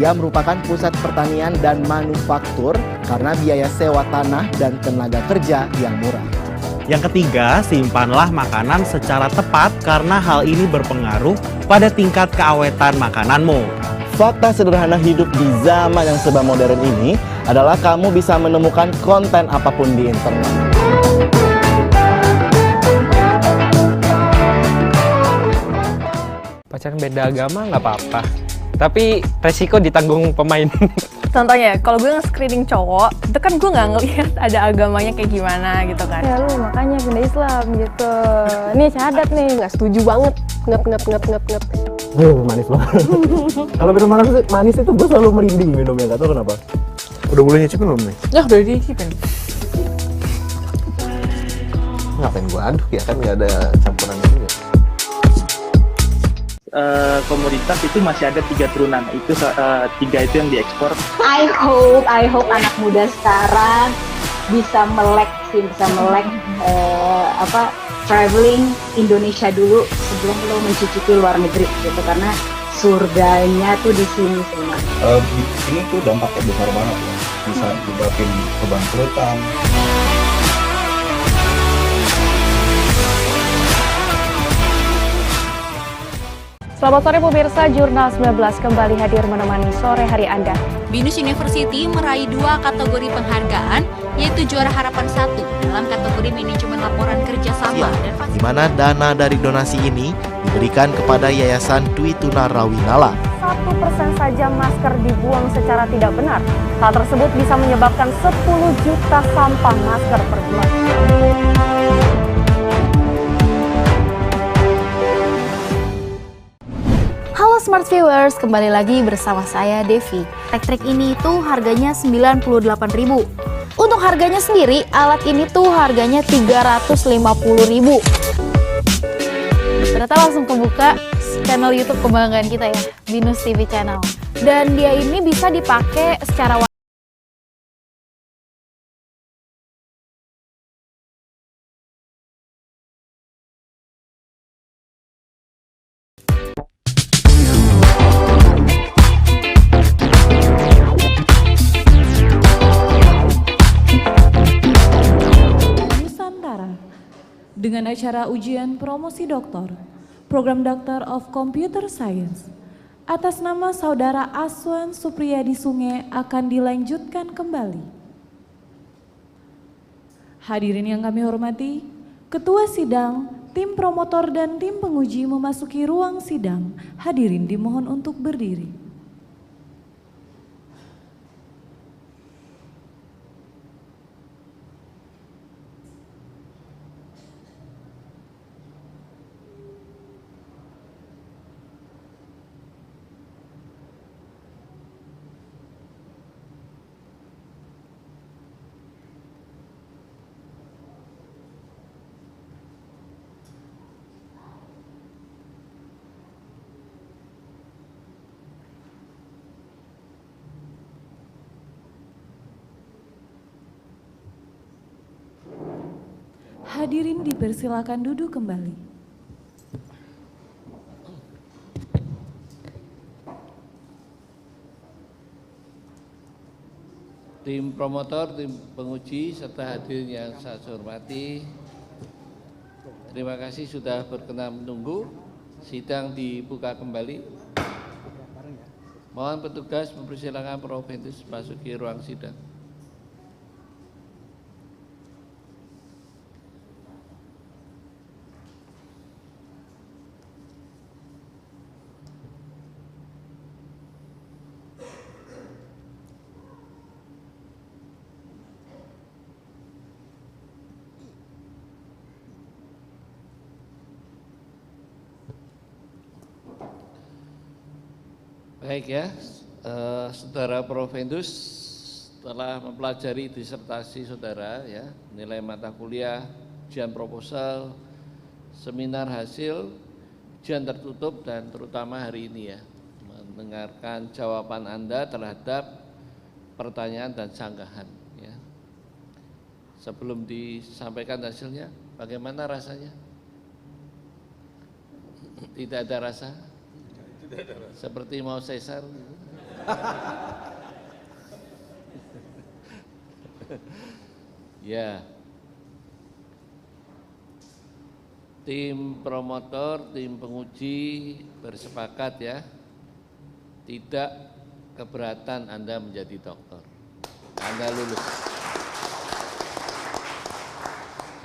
Dia merupakan pusat pertanian dan manufaktur karena biaya sewa tanah dan tenaga kerja yang murah. Yang ketiga, simpanlah makanan secara tepat karena hal ini berpengaruh pada tingkat keawetan makananmu. Fakta sederhana hidup di zaman yang serba modern ini adalah kamu bisa menemukan konten apapun di internet. Pacaran beda agama nggak apa-apa, tapi resiko ditanggung pemain. Contohnya, kalau gue nge-screening cowok, itu kan gue nggak ngelihat ada agamanya kayak gimana gitu kan. Ya lu makanya pindah Islam gitu. Nih syahadat nih, nggak setuju banget. Ngep. Manis banget. Kalau minum manis itu gue selalu merinding minumnya, nggak tahu kenapa. Udah boleh nyicipin belum nih? Ya udah dicicipin. Ngapain gue aduk ya, kan nggak ada campuran juga. Komoditas itu masih ada 3 turunan, itu 3 itu yang diekspor. I hope anak muda sekarang bisa melek traveling Indonesia dulu sebelum lo mencicipi luar negeri gitu, karena surganya tuh di sini semua. Ini tuh dampaknya besar banget ya, bisa menyebabkan kebangkrutan. Selamat sore pemirsa, Jurnal 19 kembali hadir menemani sore hari Anda. BINUS University meraih 2 kategori penghargaan, yaitu juara harapan 1 dalam kategori manajemen laporan kerja sama dan di mana dana dari donasi ini diberikan kepada Yayasan Dwi Tunarawinala. 1% saja masker dibuang secara tidak benar. Hal tersebut bisa menyebabkan 10 juta sampah masker per bulan. Halo Smart Viewers, kembali lagi bersama saya Devi. Trik ini tuh harganya 98.000. Untuk harganya sendiri, alat ini tuh harganya 350.000. Ternyata langsung kebuka channel YouTube kebanggaan kita ya, BINUS TV Channel. Dan dia ini bisa dipakai secara dengan acara ujian promosi doktor, program Doctor of Computer Science, atas nama Saudara Aswan Supriyadi Sunge akan dilanjutkan kembali. Hadirin yang kami hormati, Ketua Sidang, tim promotor dan tim penguji memasuki ruang sidang. Hadirin dimohon untuk berdiri. Hadirin dipersilakan duduk kembali. Tim promotor, tim penguji, serta hadirin yang saya hormati, terima kasih sudah berkenan menunggu. Sidang dibuka kembali. Mohon petugas mempersilakan Prof. Ventus masuki ruang sidang. Baik ya, Saudara Prof. Ventus telah mempelajari disertasi saudara ya, nilai mata kuliah, ujian proposal, seminar hasil, ujian tertutup dan terutama hari ini ya, mendengarkan jawaban Anda terhadap pertanyaan dan sanggahan ya. Sebelum disampaikan hasilnya, bagaimana rasanya? Tidak ada rasa? Seperti mau sesar gitu. Ya. Tim promotor, tim penguji bersepakat ya, tidak keberatan Anda menjadi dokter. Anda lulus.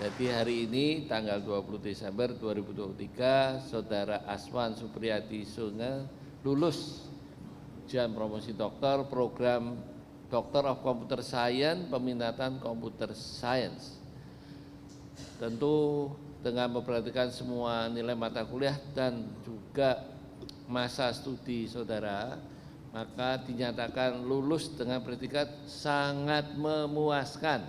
Jadi hari ini tanggal 20 Desember 2023, Saudara Aswan Supriyadi Sunge lulus ujian promosi dokter program Doctor of Computer Science, peminatan Computer Science. Tentu dengan memperhatikan semua nilai mata kuliah dan juga masa studi saudara, maka dinyatakan lulus dengan predikat sangat memuaskan.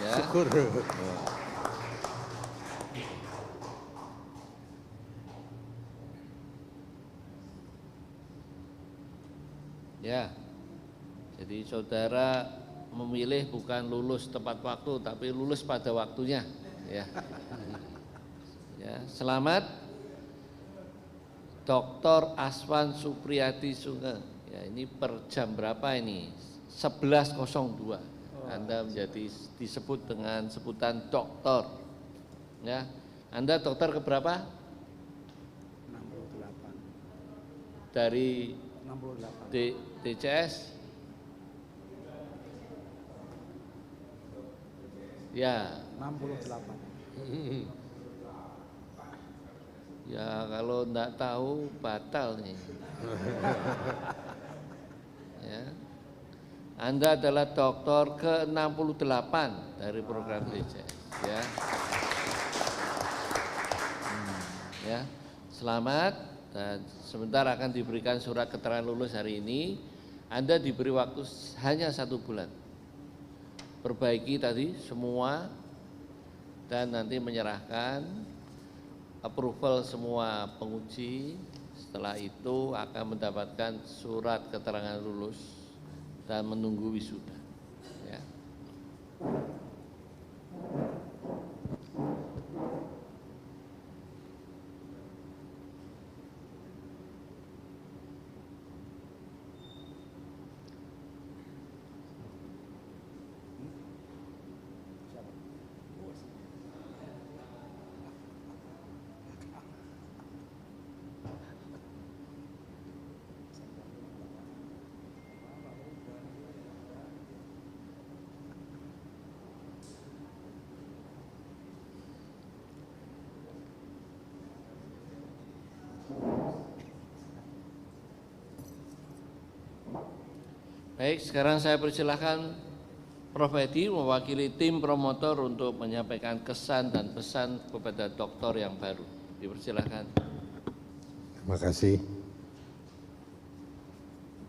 Ya. Syukur. Ya, jadi saudara memilih bukan lulus tepat waktu, tapi lulus pada waktunya. Ya, ya, selamat, Dr. Aswan Supriyadi Sunge. Ya, ini per jam berapa ini? 11.02. Anda menjadi disebut dengan sebutan dokter. Ya, Anda dokter keberapa? 68. Dari 68. DCS? Ya. 68. Ya kalau enggak tahu batal nih. Ya. Anda adalah dokter ke-68 dari program DCS ya. Ya. Selamat, dan sebentar akan diberikan surat keterangan lulus hari ini. Anda diberi waktu hanya 1 bulan. Perbaiki tadi semua dan nanti menyerahkan approval semua penguji. Setelah itu akan mendapatkan surat keterangan lulus dan menunggu wisuda. Ya. Baik, sekarang saya persilahkan Prof. Edi mewakili tim promotor untuk menyampaikan kesan dan pesan kepada dokter yang baru. Dipersilahkan. Terima kasih.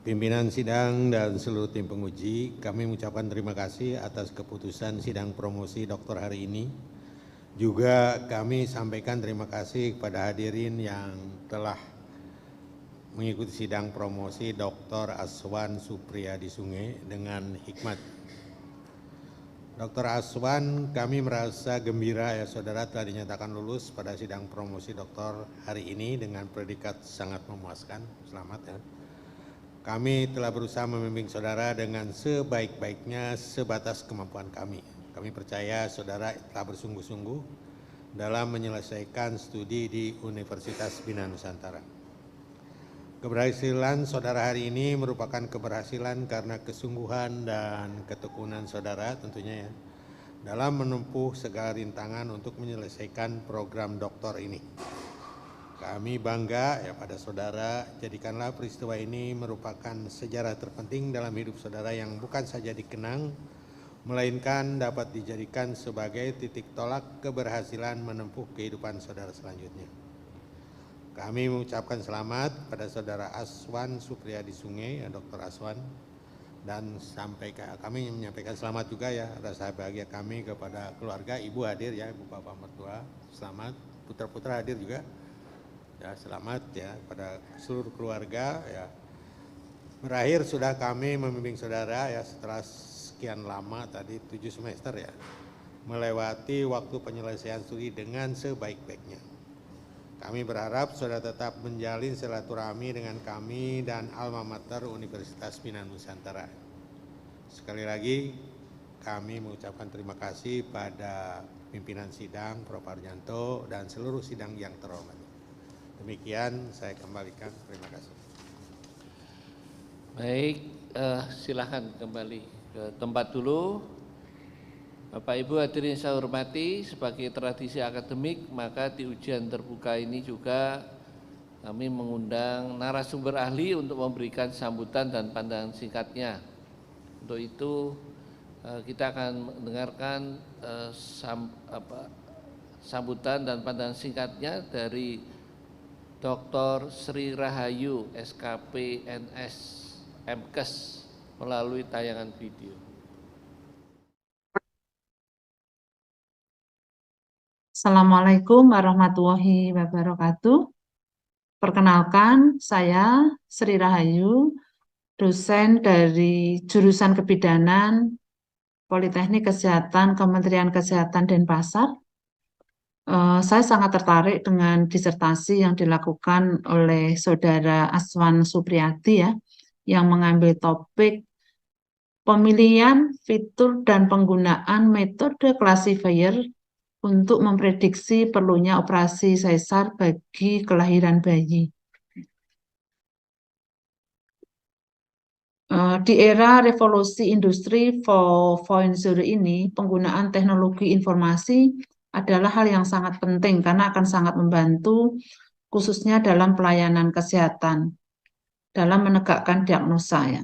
Pimpinan sidang dan seluruh tim penguji, kami mengucapkan terima kasih atas keputusan sidang promosi dokter hari ini. Juga kami sampaikan terima kasih kepada hadirin yang telah mengikuti sidang promosi Dr. Aswan Supriyadi Sunge dengan hikmat. Dr. Aswan, kami merasa gembira ya saudara telah dinyatakan lulus pada sidang promosi dokter hari ini dengan predikat sangat memuaskan. Selamat ya. Kami telah berusaha membimbing saudara dengan sebaik-baiknya sebatas kemampuan kami. Kami percaya saudara telah bersungguh-sungguh dalam menyelesaikan studi di Universitas Bina Nusantara. Keberhasilan saudara hari ini merupakan keberhasilan karena kesungguhan dan ketekunan saudara tentunya ya, dalam menempuh segala rintangan untuk menyelesaikan program doktor ini. Kami bangga ya pada saudara, jadikanlah peristiwa ini merupakan sejarah terpenting dalam hidup saudara yang bukan saja dikenang, melainkan dapat dijadikan sebagai titik tolak keberhasilan menempuh kehidupan saudara selanjutnya. Kami mengucapkan selamat pada saudara Aswan Supriyadi Sunge, ya Dr. Aswan, dan kami menyampaikan selamat juga ya rasa bahagia kami kepada keluarga, ibu hadir ya, ibu bapak mertua, selamat, putra-putra hadir juga, ya selamat ya pada seluruh keluarga ya. Berakhir sudah kami membimbing saudara ya setelah sekian lama tadi 7 semester ya, melewati waktu penyelesaian studi dengan sebaik-baiknya. Kami berharap saudara tetap menjalin silaturahmi dengan kami dan Alma Mater Universitas Bina Nusantara. Sekali lagi kami mengucapkan terima kasih pada pimpinan sidang Prof. Harjanto dan seluruh sidang yang terhormat. Demikian saya kembalikan, terima kasih. Baik, silahkan kembali ke tempat dulu. Bapak Ibu hadirin saya hormati, sebagai tradisi akademik maka di ujian terbuka ini juga kami mengundang narasumber ahli untuk memberikan sambutan dan pandangan singkatnya. Untuk itu kita akan mendengarkan sambutan dan pandangan singkatnya dari Dr. Sri Rahayu SKP NS MKes melalui tayangan video. Assalamualaikum warahmatullahi wabarakatuh. Perkenalkan, saya Sri Rahayu, dosen dari jurusan Kebidanan Politeknik Kesehatan Kementerian Kesehatan Denpasar. Saya sangat tertarik dengan disertasi yang dilakukan oleh Saudara Aswan Supriyati ya, yang mengambil topik pemilihan fitur dan penggunaan metode classifier untuk memprediksi perlunya operasi sesar bagi kelahiran bayi. Di era revolusi industri 4.0 ini, penggunaan teknologi informasi adalah hal yang sangat penting karena akan sangat membantu khususnya dalam pelayanan kesehatan, dalam menegakkan diagnosa ya.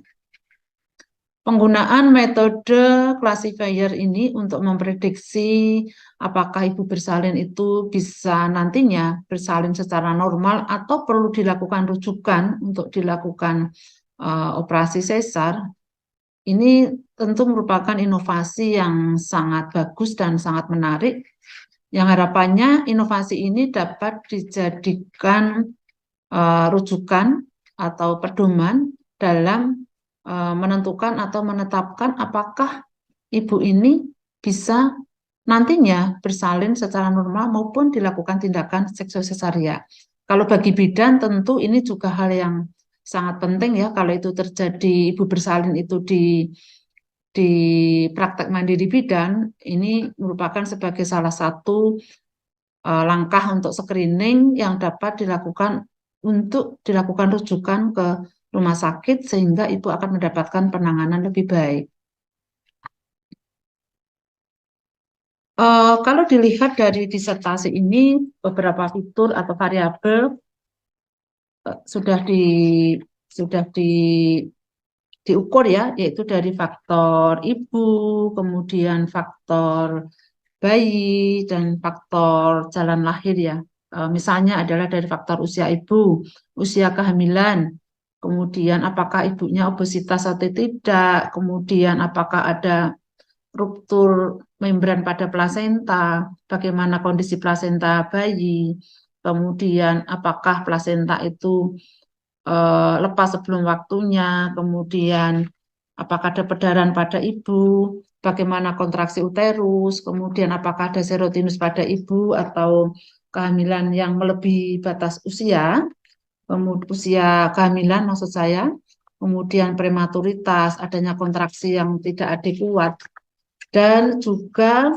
Penggunaan metode classifier ini untuk memprediksi apakah ibu bersalin itu bisa nantinya bersalin secara normal atau perlu dilakukan rujukan untuk dilakukan operasi sesar. Ini tentu merupakan inovasi yang sangat bagus dan sangat menarik, yang harapannya inovasi ini dapat dijadikan rujukan atau pedoman dalam menentukan atau menetapkan apakah ibu ini bisa nantinya bersalin secara normal maupun dilakukan tindakan seksiosesaria. Kalau bagi bidan tentu ini juga hal yang sangat penting ya, kalau itu terjadi ibu bersalin itu di praktek mandiri bidan, ini merupakan sebagai salah satu langkah untuk screening yang dapat dilakukan untuk dilakukan rujukan ke rumah sakit sehingga ibu akan mendapatkan penanganan lebih baik. Kalau dilihat dari disertasi ini, beberapa fitur atau variabel sudah diukur ya, yaitu dari faktor ibu, kemudian faktor bayi, dan faktor jalan lahir ya. Misalnya adalah dari faktor usia ibu, usia kehamilan, kemudian apakah ibunya obesitas atau tidak, kemudian apakah ada ruptur membran pada plasenta, bagaimana kondisi plasenta bayi, kemudian apakah plasenta itu lepas sebelum waktunya, kemudian apakah ada perdarahan pada ibu, bagaimana kontraksi uterus, kemudian apakah ada serotinus pada ibu atau kehamilan yang melebihi batas usia, usia kehamilan maksud saya, kemudian prematuritas, adanya kontraksi yang tidak adekuat, dan juga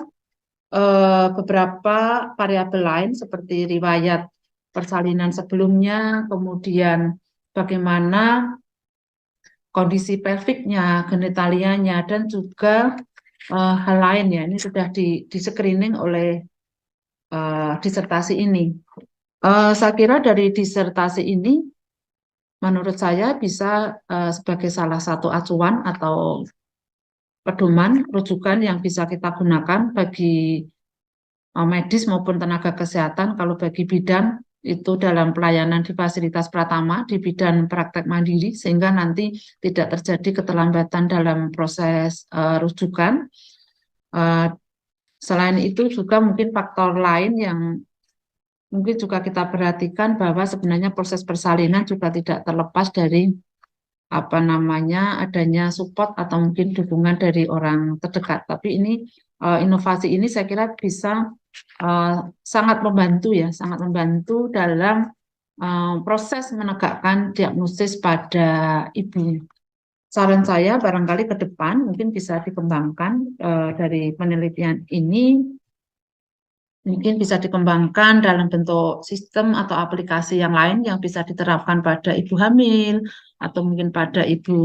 beberapa variabel lain seperti riwayat persalinan sebelumnya, kemudian bagaimana kondisi pelviknya, genitalianya, dan juga hal lain ya. Ini sudah di-screening oleh disertasi ini. Saya kira dari disertasi ini, menurut saya bisa sebagai salah satu acuan atau pedoman rujukan yang bisa kita gunakan bagi medis maupun tenaga kesehatan. Kalau bagi bidan itu dalam pelayanan di fasilitas pratama, di bidan praktek mandiri, sehingga nanti tidak terjadi keterlambatan dalam proses rujukan. Selain itu juga mungkin faktor lain yang mungkin juga kita perhatikan bahwa sebenarnya proses persalinan juga tidak terlepas dari adanya support atau mungkin dukungan dari orang terdekat. Tapi ini inovasi ini saya kira bisa sangat membantu ya, sangat membantu dalam proses menegakkan diagnosis pada ibu. Saran saya barangkali ke depan mungkin bisa dikembangkan dari penelitian ini, mungkin bisa dikembangkan dalam bentuk sistem atau aplikasi yang lain yang bisa diterapkan pada ibu hamil atau mungkin pada ibu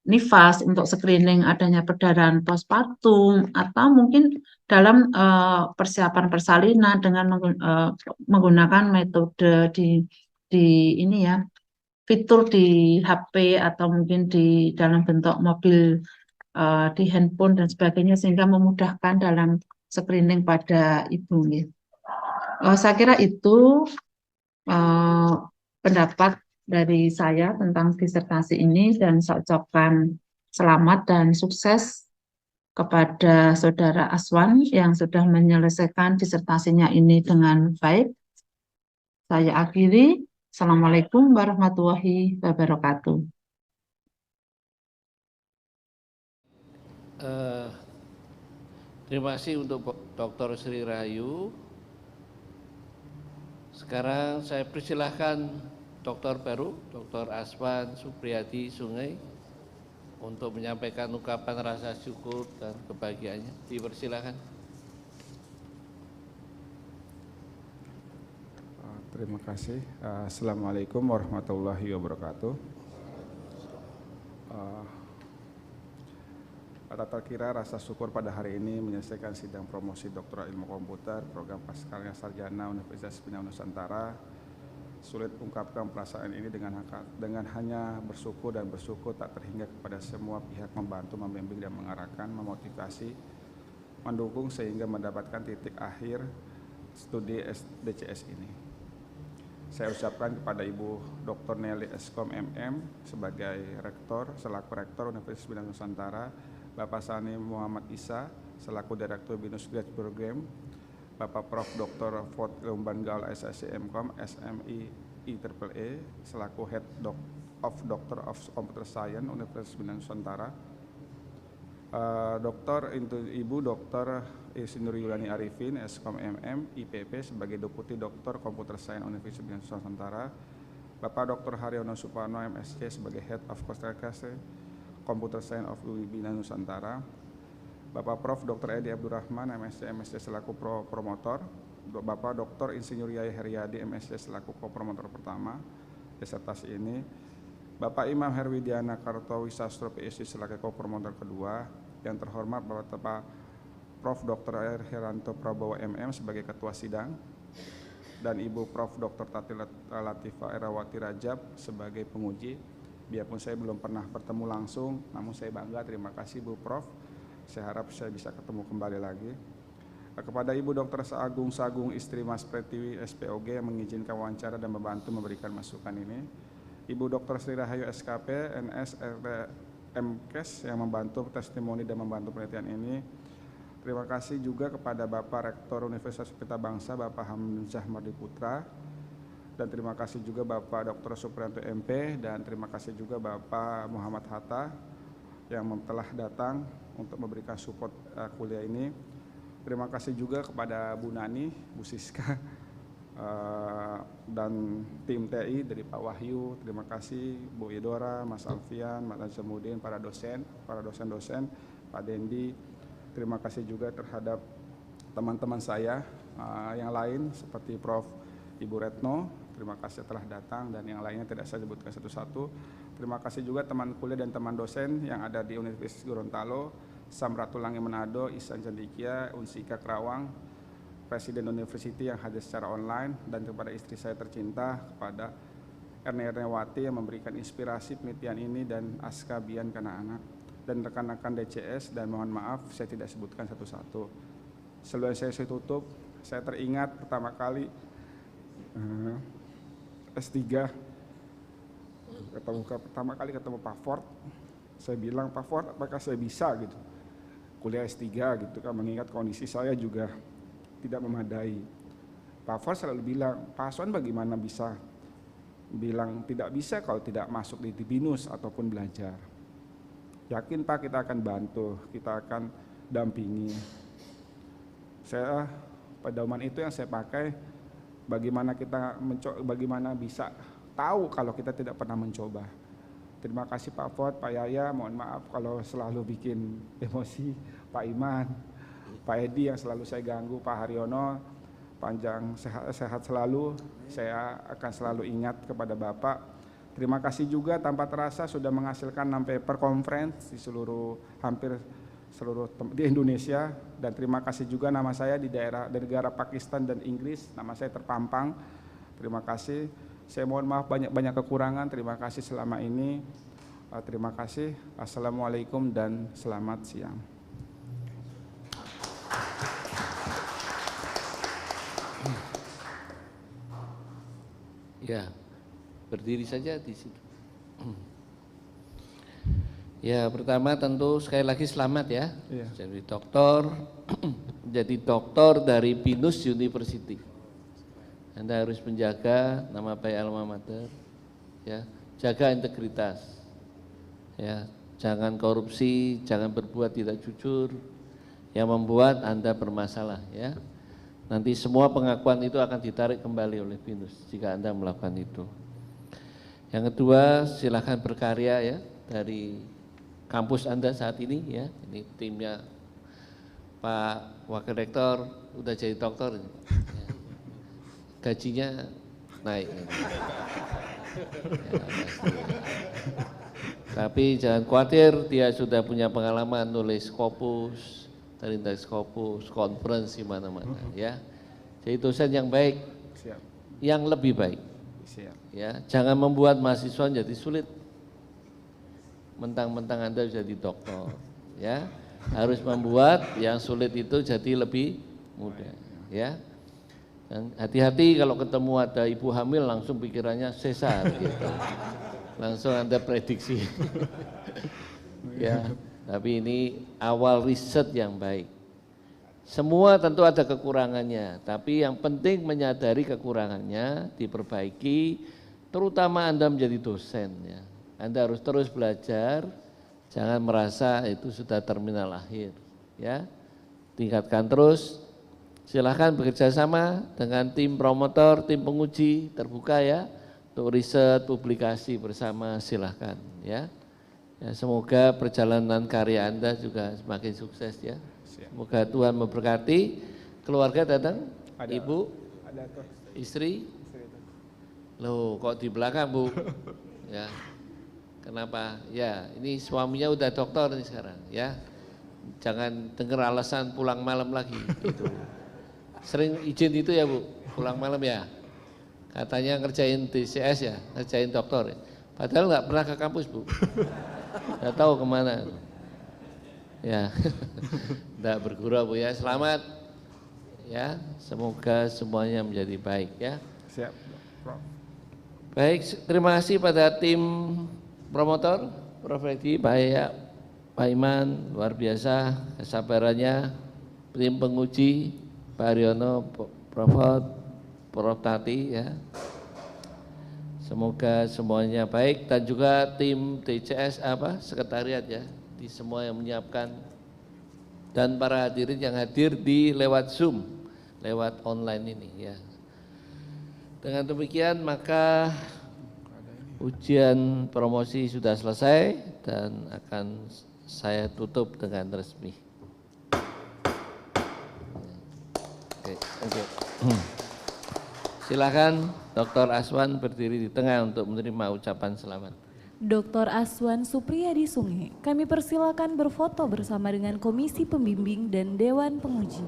nifas untuk screening adanya perdarahan postpartum, atau mungkin dalam persiapan persalinan dengan menggunakan metode di ini ya, fitur di HP atau mungkin di dalam bentuk mobil, di handphone dan sebagainya, sehingga memudahkan dalam screening pada ibu. Saya kira itu pendapat dari saya tentang disertasi ini, dan saya ucapkan selamat dan sukses kepada Saudara Aswan yang sudah menyelesaikan disertasinya ini dengan baik. Saya akhiri. Assalamualaikum warahmatullahi wabarakatuh. Terima kasih untuk Dr. Sri Rahayu. Sekarang saya persilahkan dokter baru, Dr. Aswan Supriyadi Sungai, untuk menyampaikan ungkapan rasa syukur dan kebahagiaannya. Dipersilahkan. Terima kasih. Assalamualaikum warahmatullahi wabarakatuh. Tak terkira rasa syukur pada hari ini menyelesaikan sidang promosi doktoral ilmu komputer program pasca sarjana Universitas Bina Nusantara. Sulit ungkapkan perasaan ini dengan hanya bersyukur dan bersyukur tak terhingga kepada semua pihak membantu, membimbing dan mengarahkan, memotivasi, mendukung sehingga mendapatkan titik akhir studi DCS ini. Saya ucapkan kepada Ibu Dr. Nelly Eskom MM sebagai rektor, selaku rektor Universitas Bina Nusantara, Bapak Sani Muhammad Isa selaku Direktur Binus Grad Program, Bapak Prof. Dr. Fort Lumban Gaul SSC-MCOM SMI IEEE selaku Head of Doctor of Computer Science Universitas Bina Nusantara, Ibu Dr. Insinyur Yulani Arifin Eskom MM IPP sebagai Deputi Doktor Komputer Science Universitas Bina Nusantara, Bapak Dr. Haryono Suparno MSc sebagai Head of Computer Science of UI Bina Nusantara, Bapak Prof. Dr. Edi Abdurrahman MSc selaku promotor, Bapak Dr. Insinyur Yai Heriadi MSc selaku co-promotor pertama disertasi ini, Bapak Imam Herwidiana Kartowisastro PhD selaku co-promotor kedua, yang terhormat Bapak Prof. Dr. Heranto Prabowo MM sebagai ketua sidang, dan Ibu Prof. Dr. Tati Latifah Erawati Rajab sebagai penguji. Biarpun saya belum pernah bertemu langsung, namun saya bangga. Terima kasih Bu Prof. Saya harap saya bisa ketemu kembali lagi. Kepada Ibu Dr. Agung Sagung istri Mas Pretiwi SPOG yang mengizinkan wawancara dan membantu memberikan masukan ini. Ibu Dr. Sri Rahayu SKP NS MKes yang membantu testimoni dan membantu penelitian ini. Terima kasih juga kepada Bapak Rektor Universitas Pelita Bangsa Bapak Hamzah Mardi Putra, dan terima kasih juga Bapak Dr. Supriyanto MP, dan terima kasih juga Bapak Muhammad Hatta yang telah datang untuk memberikan support kuliah ini. Terima kasih juga kepada Bu Nani, Bu Siska, dan tim TI dari Pak Wahyu. Terima kasih Bu Idora, Mas Alfian, Mas Nazamuddin, para dosen-dosen, Pak Dendi. Terima kasih juga terhadap teman-teman saya yang lain seperti Prof. Ibu Retno. Terima kasih telah datang, dan yang lainnya tidak saya sebutkan satu-satu. Terima kasih juga teman kuliah dan teman dosen yang ada di Universitas Gorontalo, Samratulangi Manado, Ihsan Cendekia, Unsika Kerawang, Presiden University yang hadir secara online, dan kepada istri saya tercinta, kepada Erna Ernawati yang memberikan inspirasi penelitian ini, dan Aska Bian Kana-anak, dan rekan-rekan DCS, dan mohon maaf saya tidak sebutkan satu-satu. Sebelum saya tutup, saya teringat pertama kali S3 ketemu Pak Ford. Saya bilang, Pak Ford, apakah saya bisa gitu kuliah S3 gitu kan, mengingat kondisi saya juga tidak memadai. Pak Ford selalu bilang, Pak Aswan bagaimana bisa bilang tidak bisa kalau tidak masuk di BINUS ataupun belajar. Yakin Pak, kita akan bantu, kita akan dampingi. Saya Pedoman itu yang saya pakai, bagaimana bagaimana bisa tahu kalau kita tidak pernah mencoba. Terima kasih Pak Ford, Pak Yaya, mohon maaf kalau selalu bikin emosi, Pak Iman, Pak Edi yang selalu saya ganggu, Pak Haryono, panjang sehat selalu, saya akan selalu ingat kepada Bapak. Terima kasih juga tanpa terasa sudah menghasilkan 6 paper conference di hampir seluruh di Indonesia, dan terima kasih juga nama saya di negara Pakistan dan Inggris, nama saya terpampang. Terima kasih. Saya mohon maaf banyak kekurangan. Terima kasih selama ini. Terima kasih. Assalamualaikum dan selamat siang. Ya, berdiri saja di situ. Ya, pertama tentu sekali lagi selamat ya. Iya. Jadi doktor dari BINUS University. Anda harus menjaga nama baik alma mater, ya, jaga integritas, ya, jangan korupsi, jangan berbuat tidak jujur, yang membuat Anda bermasalah, ya. Nanti semua pengakuan itu akan ditarik kembali oleh BINUS jika Anda melakukan itu. Yang kedua, silakan berkarya ya dari kampus Anda saat ini ya. Ini timnya Pak Wakil Rektor udah jadi doktor ini. Ya. Gajinya naik. Ya, tapi jangan khawatir, dia sudah punya pengalaman nulis Scopus, dari Scopus, conference di mana-mana ya. Jadi dosen yang baik, Siap. yang lebih baik. Siap. Ya, jangan membuat mahasiswa jadi sulit. Mentang-mentang Anda jadi doktor, ya. Harus membuat yang sulit itu jadi lebih mudah, ya. Dan hati-hati kalau ketemu ada ibu hamil langsung pikirannya sesar gitu. Langsung Anda prediksi. Ya, tapi ini awal riset yang baik. Semua tentu ada kekurangannya, tapi yang penting menyadari kekurangannya, diperbaiki, terutama Anda menjadi dosen ya. Anda harus terus belajar, jangan merasa itu sudah terminal akhir ya. Tingkatkan terus. Silahkan bekerja sama dengan tim promotor, tim penguji terbuka ya, untuk riset, publikasi bersama silahkan ya. Ya, semoga perjalanan karya Anda juga semakin sukses ya. Semoga Tuhan memberkati. Keluarga datang? Ada, Ibu? ada tuh. Istri? Loh kok di belakang Bu? Ya, kenapa? Ya ini suaminya udah dokter nih sekarang ya. Jangan dengar alasan pulang malam lagi gitu. Sering izin itu ya Bu, pulang malam ya. Katanya ngerjain DCS ya, ngerjain dokter ya. Padahal nggak pernah ke kampus Bu. Nggak tahu kemana. Ya, nggak bergurau Bu ya. Selamat ya, semoga semuanya menjadi baik ya. Siap, Prof. Baik, terima kasih pada tim promotor, Prof. Edi, Pak Yaya, Pak Iman, luar biasa kesabarannya, tim penguji, Pak Haryono, Prof. Tati ya. Semoga semuanya baik, dan juga tim DCS sekretariat ya, di semua yang menyiapkan, dan para hadirin yang hadir di lewat Zoom, lewat online ini ya. Dengan demikian maka ujian promosi sudah selesai dan akan saya tutup dengan resmi. Oke, silakan Dr. Aswan berdiri di tengah untuk menerima ucapan selamat. Dr. Aswan Supriyadi Sunge, kami persilakan berfoto bersama dengan Komisi Pembimbing dan Dewan Penguji.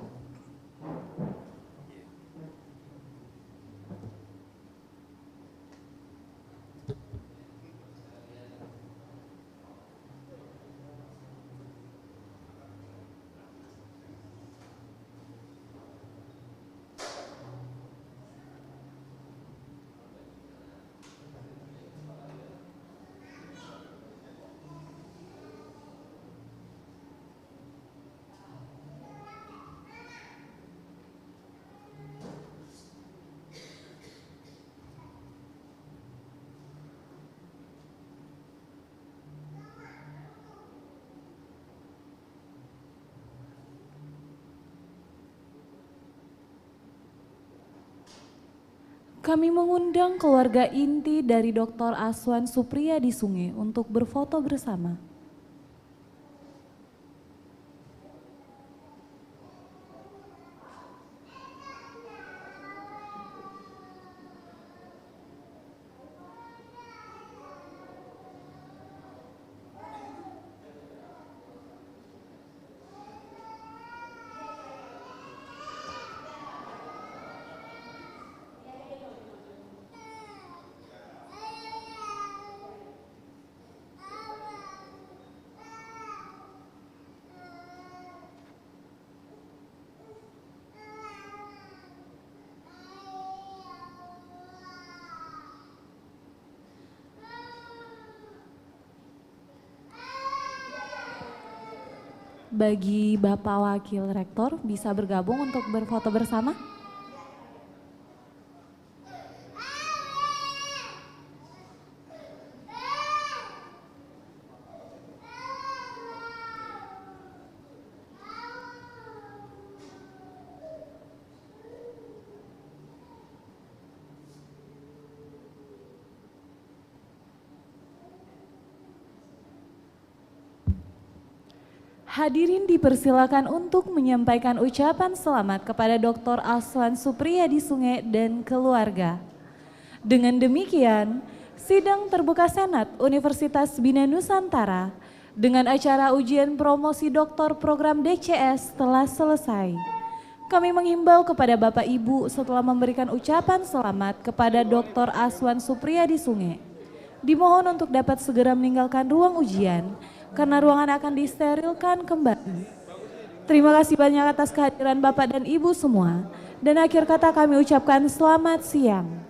Kami mengundang keluarga inti dari Dr. Aswan Supriyadi Sunge untuk berfoto bersama. Bagi Bapak Wakil Rektor bisa bergabung untuk berfoto bersama. Hadirin dipersilakan untuk menyampaikan ucapan selamat kepada Dr. Aswan Supriyadi Sunge dan keluarga. Dengan demikian, sidang terbuka Senat Universitas Bina Nusantara dengan acara ujian promosi doktor program DCS telah selesai. Kami menghimbau kepada Bapak Ibu setelah memberikan ucapan selamat kepada Dr. Aswan Supriyadi Sunge, dimohon untuk dapat segera meninggalkan ruang ujian karena ruangan akan disterilkan kembali. Terima kasih banyak atas kehadiran Bapak dan Ibu semua. Dan akhir kata kami ucapkan selamat siang.